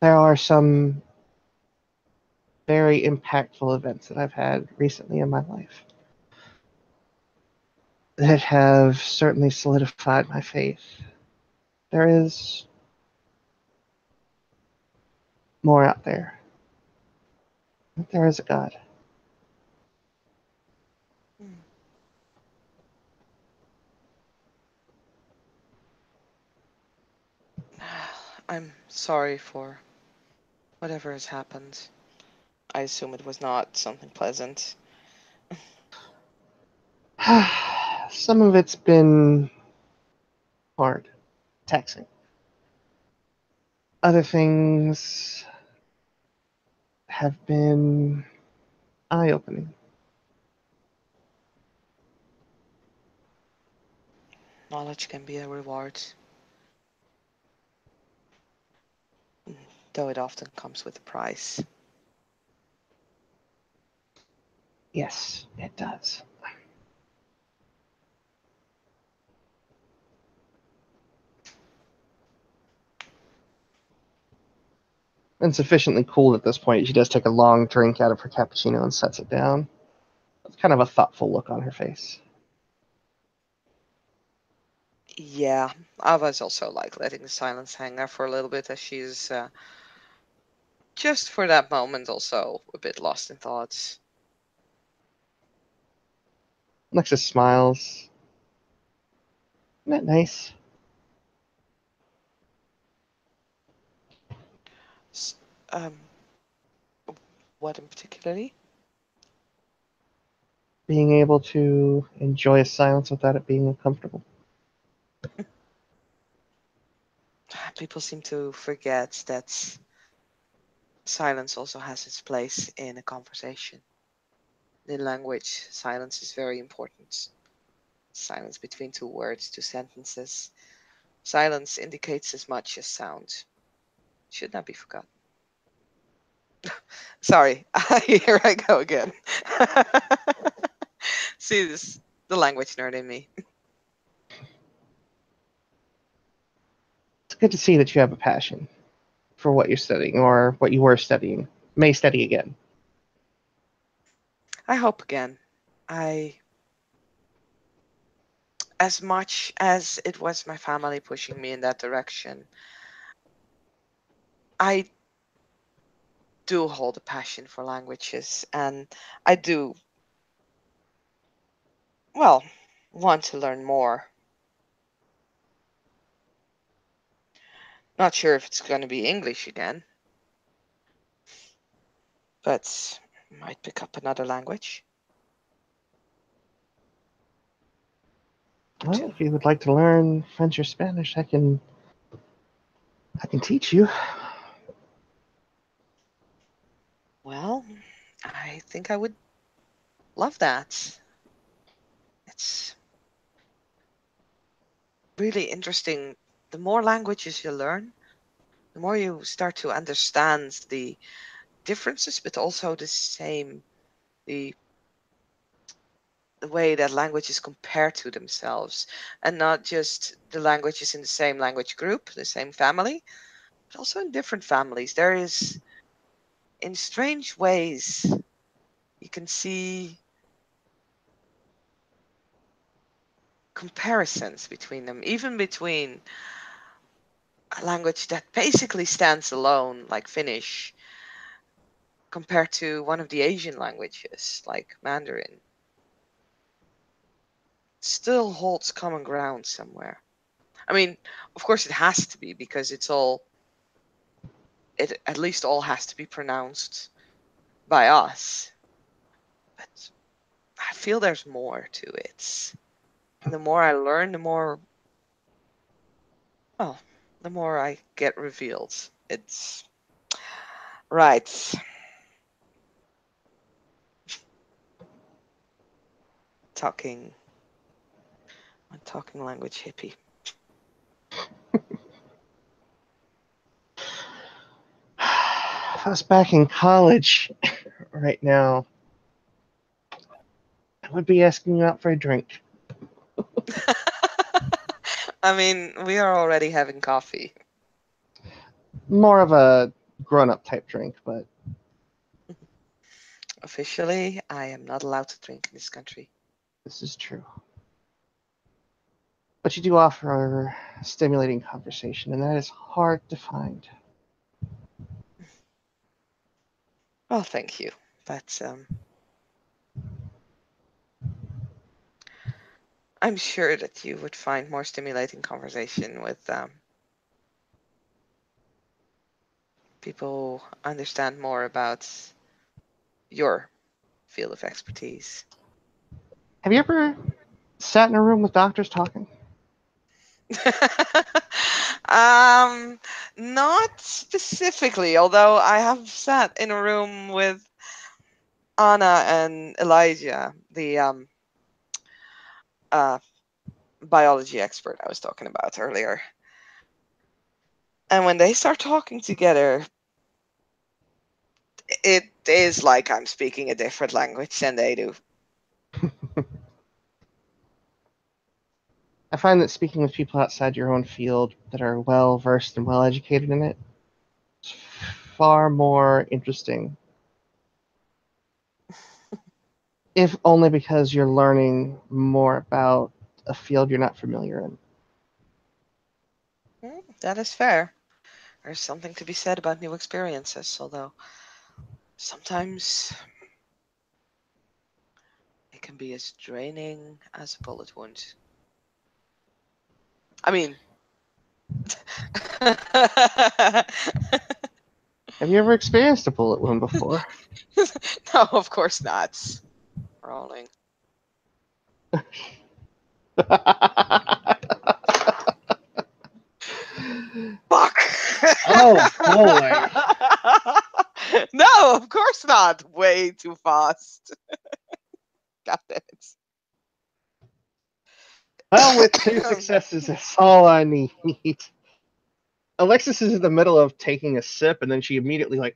There are some very impactful events that I've had recently in my life that have certainly solidified my faith. There is more out there. There is a God. Hmm. I'm sorry for whatever has happened. I assume it was not something pleasant. Some of it's been hard, taxing. Other things have been eye-opening. Knowledge can be a reward, though it often comes with a price. Yes, it does. And sufficiently cool at this point, she does take a long drink out of her cappuccino and sets it down. It's kind of a thoughtful look on her face. Yeah, I was also like letting the silence hang there for a little bit as she's just for that moment also a bit lost in thoughts. Alexis smiles. Isn't that nice? Um, what in particularly? Being able to enjoy a silence without it being uncomfortable. People seem to forget that silence also has its place in a conversation. In language, silence is very important. Silence between two words, two sentences. Silence indicates as much as sound. Should not be forgotten. Sorry, here I go again. See this, the language nerd in me. It's good to see that you have a passion for what you're studying or what you were studying. May study again. I hope again. As much as it was my family pushing me in that direction, I do hold a passion for languages, and I do, well, want to learn more. Not sure if it's going to be English again, but might pick up another language or Well, two. if you would like to learn French or Spanish, I can teach you. Well, I think I would love that. It's really interesting. The more languages you learn, the more you start to understand the differences, but also the the way that languages compare to themselves, and not just the languages in the same language group, the same family, but also in different families. There is, in strange ways, you can see comparisons between them, even between a language that basically stands alone, like Finnish, compared to one of the Asian languages, like Mandarin. Still holds common ground somewhere. I mean, of course it has to be because it at least all has to be pronounced by us. But I feel there's more to it. And the more I learn, well, the more I get revealed. It's right. Talking, I'm talking language hippie. If I was back in college right now, I would be asking you out for a drink. I mean, we are already having coffee. More of a grown-up type drink, but Officially, I am not allowed to drink in this country. this is true. But you do offer stimulating conversation, and that is hard to find. Well, thank you. But I'm sure that you would find more stimulating conversation with people who understand more about your field of expertise. Have you ever sat in a room with doctors talking? Not specifically, although I have sat in a room with Anna and Elijah, the uh, biology expert I was talking about earlier. And when they start talking together, it is like I'm speaking a different language than they do. I find that speaking with people outside your own field that are well versed and well educated in it is far more interesting. If only because you're learning more about a field you're not familiar in. That is fair. There's something to be said about new experiences, although sometimes it can be as draining as a bullet wound. I mean, Have you ever experienced a bullet wound before? no, of course not. Rolling. Fuck! Oh boy. No, of course not. Way too fast. God damn it. Well, with 2 successes, that's all I need. Alexis is in the middle of taking a sip, and then she immediately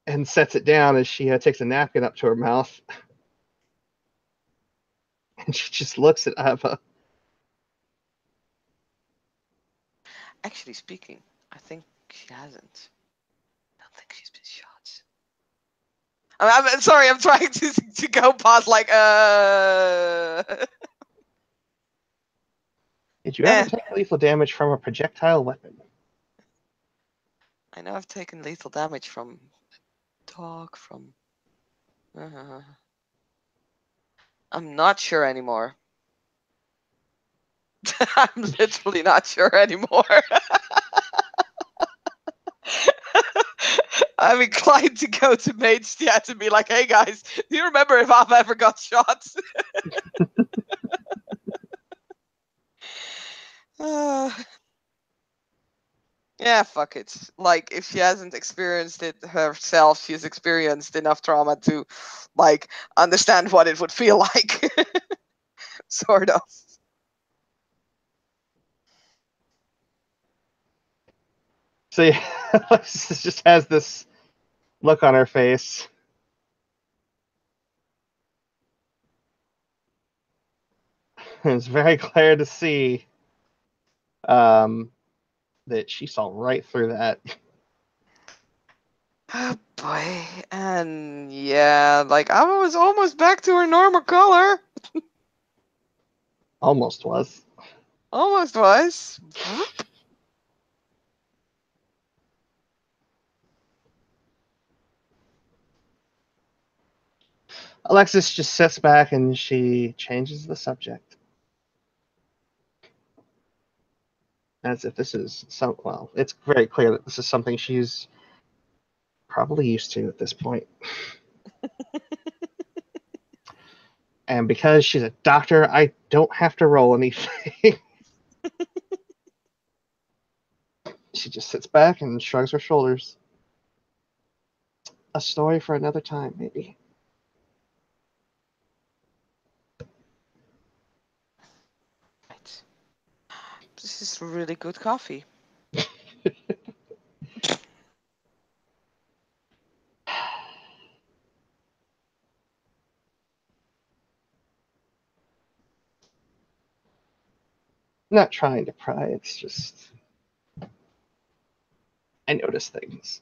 and sets it down as she takes a napkin up to her mouth, and she just looks at Ava. Actually speaking, I think she hasn't. I don't think she's been shot. I'm sorry, I'm trying to go past like Did you ever take lethal damage from a projectile weapon? I know I've taken lethal damage from dog from I'm not sure anymore. I'm literally not sure anymore. I'm inclined to go to Mage Chat and be like, hey guys, do you remember if I've ever got shot? Yeah, fuck it. Like, if she hasn't experienced it herself, she's experienced enough trauma to, like, understand what it would feel like. Sort of. See, Alexis just has this look on her face. It's very clear to see that she saw right through that. Oh boy. And yeah, like, I was almost back to her normal color. Almost was. Almost was. Alexis just sits back and she changes the subject. As if this is well, it's very clear that this is something she's probably used to at this point. And because she's a doctor, I don't have to roll anything. She just sits back and shrugs her shoulders. A story for another time, maybe. Right. This is really good coffee. Not trying to pry, it's just I notice things.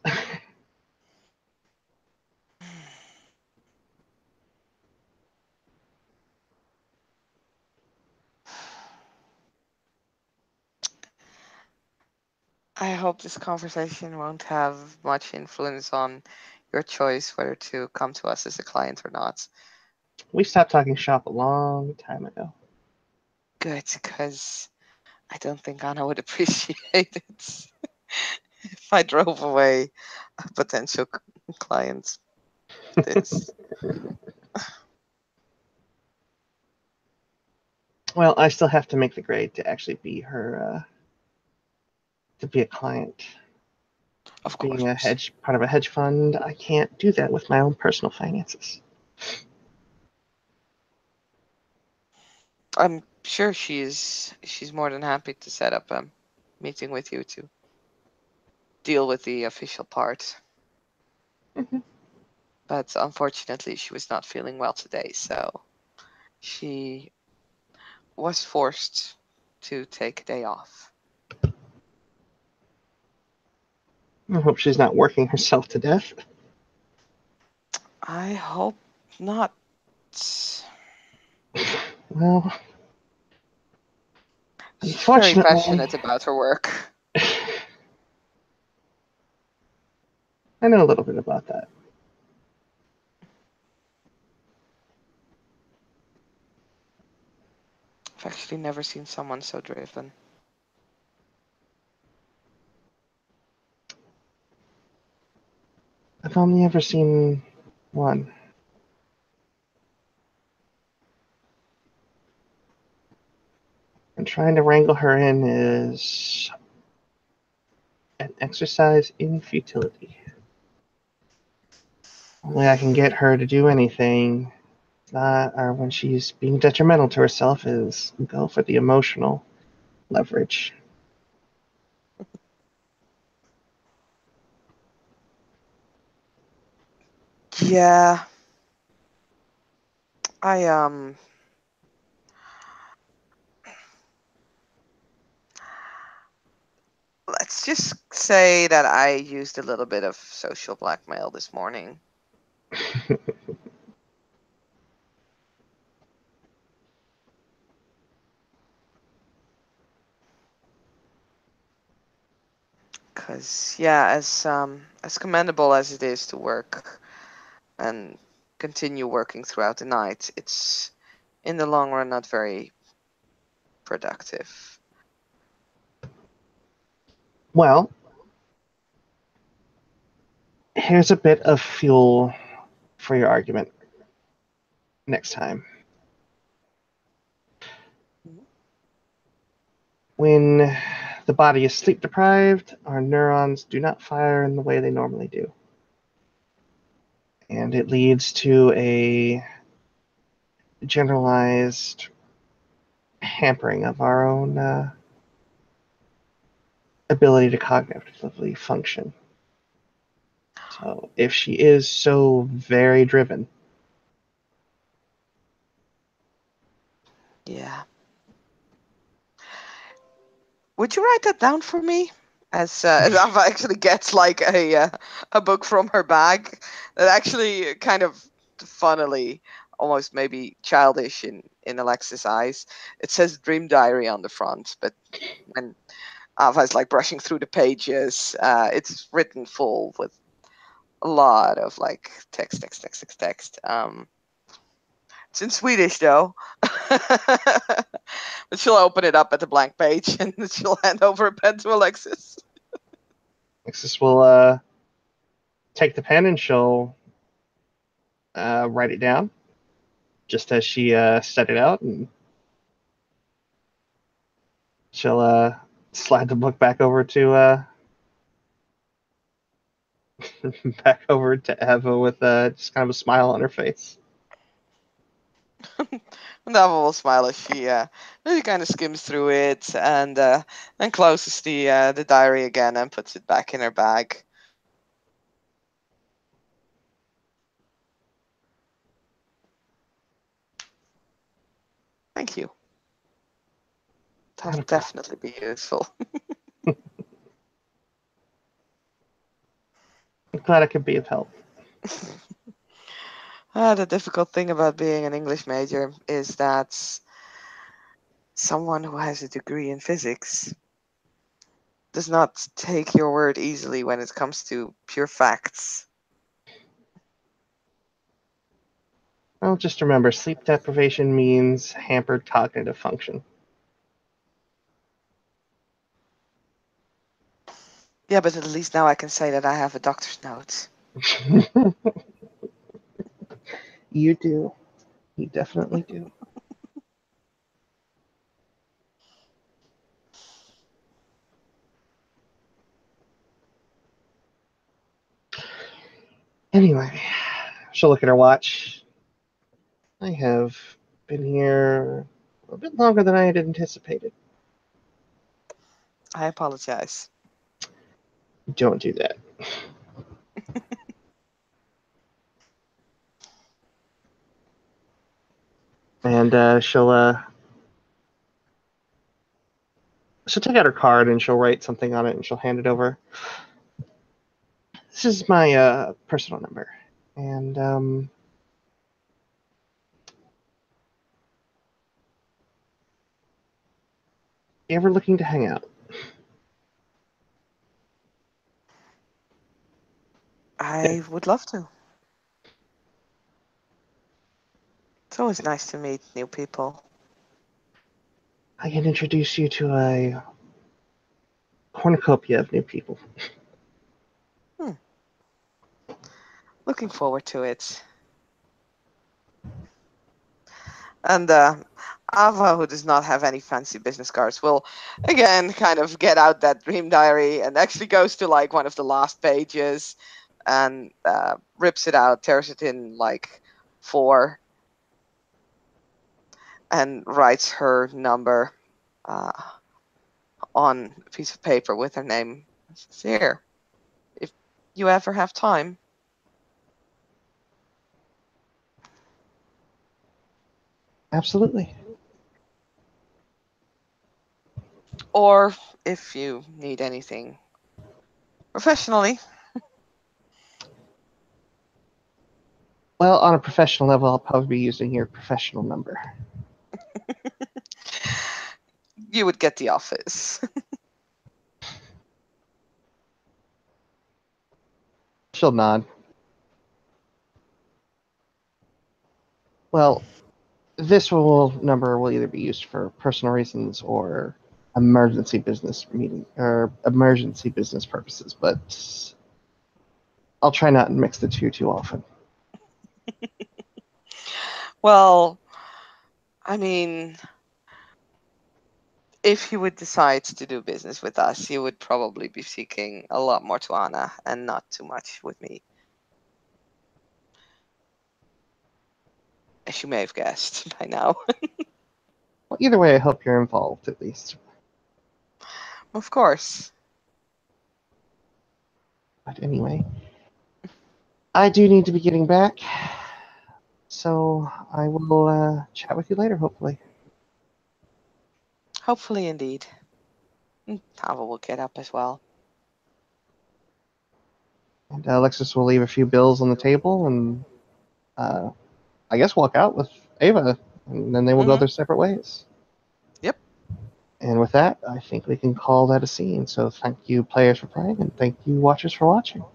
I hope this conversation won't have much influence on your choice whether to come to us as a client or not. We stopped talking shop a long time ago. Good, because I don't think Anna would appreciate it. I drove away a potential client. This. Well, I still have to make the grade to actually be to be a client. Of Being course. part of a hedge fund, I can't do that with my own personal finances. I'm sure she's more than happy to set up a meeting with you to deal with the official part. Mm-hmm. But unfortunately, she was not feeling well today, so she was forced to take a day off. I hope she's not working herself to death. I hope not. Well, She's very unfortunately, passionate about her work. I know a little bit about that. I've actually never seen someone so driven. I've only ever seen one. And trying to wrangle her in is an exercise in futility. Only I can get her to do anything, or when she's being detrimental to herself, is go for the emotional leverage. Yeah, let's just say that I used a little bit of social blackmail this morning. Because yeah, as commendable as it is to work and continue working throughout the night, it's in the long run not very productive. Well, here's a bit of fuel for your argument next time. When the body is sleep deprived, our neurons do not fire in the way they normally do. And it leads to a generalized hampering of our own ability to cognitively function. So if she is so very driven, Yeah. Would you write that down for me? As Ava actually gets like a book from her bag that actually kind of funnily, almost maybe childish in Alexis' eyes. It says Dream Diary on the front, but when Ava's like brushing through the pages, it's written full with a lot of like text. It's in Swedish though. But she'll open it up at the blank page and she'll hand over a pen to Alexis. Alexis will take the pen and she'll write it down just as she set it out, and she'll slide the book back over to back over to Eva with just kind of a smile on her face. Ava will smile as she kind of skims through it and closes the diary again and puts it back in her bag. Thank you. That'll definitely be useful. I'm glad I could be of help. The difficult thing about being an English major is that someone who has a degree in physics does not take your word easily when it comes to pure facts. Well, just remember, sleep deprivation means hampered cognitive function. Yeah, but at least now I can say that I have a doctor's note. You do. You definitely do. Anyway, she'll look at her watch. I have been here a bit longer than I had anticipated. I apologize. Don't do that. And she'll take out her card and she'll write something on it and she'll hand it over. This is my personal number, and ever looking to hang out? I would love to. It's always nice to meet new people. I can introduce you to a cornucopia of new people. Looking forward to it. And Ava, who does not have any fancy business cards, will again kind of get out that dream diary and actually goes to like one of the last pages and rips it out, tears it in like four, and writes her number uh, on a piece of paper with her name. Says, here, if you ever have time. Absolutely. Or if you need anything professionally. Well, on a professional level, I'll probably be using your professional number. You would get the office. She'll nod. Well, this number will either be used for personal reasons or emergency business meeting or emergency business purposes, but I'll try not to mix the two too often. Well, I mean, if you would decide to do business with us, you would probably be seeking a lot more to Anna and not too much with me. As you may have guessed by now. Well, either way, I hope you're involved at least. Of course. But anyway, I do need to be getting back, so I will chat with you later, hopefully. Hopefully, indeed. Ava will get up as well. And Alexis will leave a few bills on the table and I guess walk out with Ava, and then they will go their separate ways. Yep. And with that, I think we can call that a scene. So thank you, players, for playing, and thank you, watchers, for watching.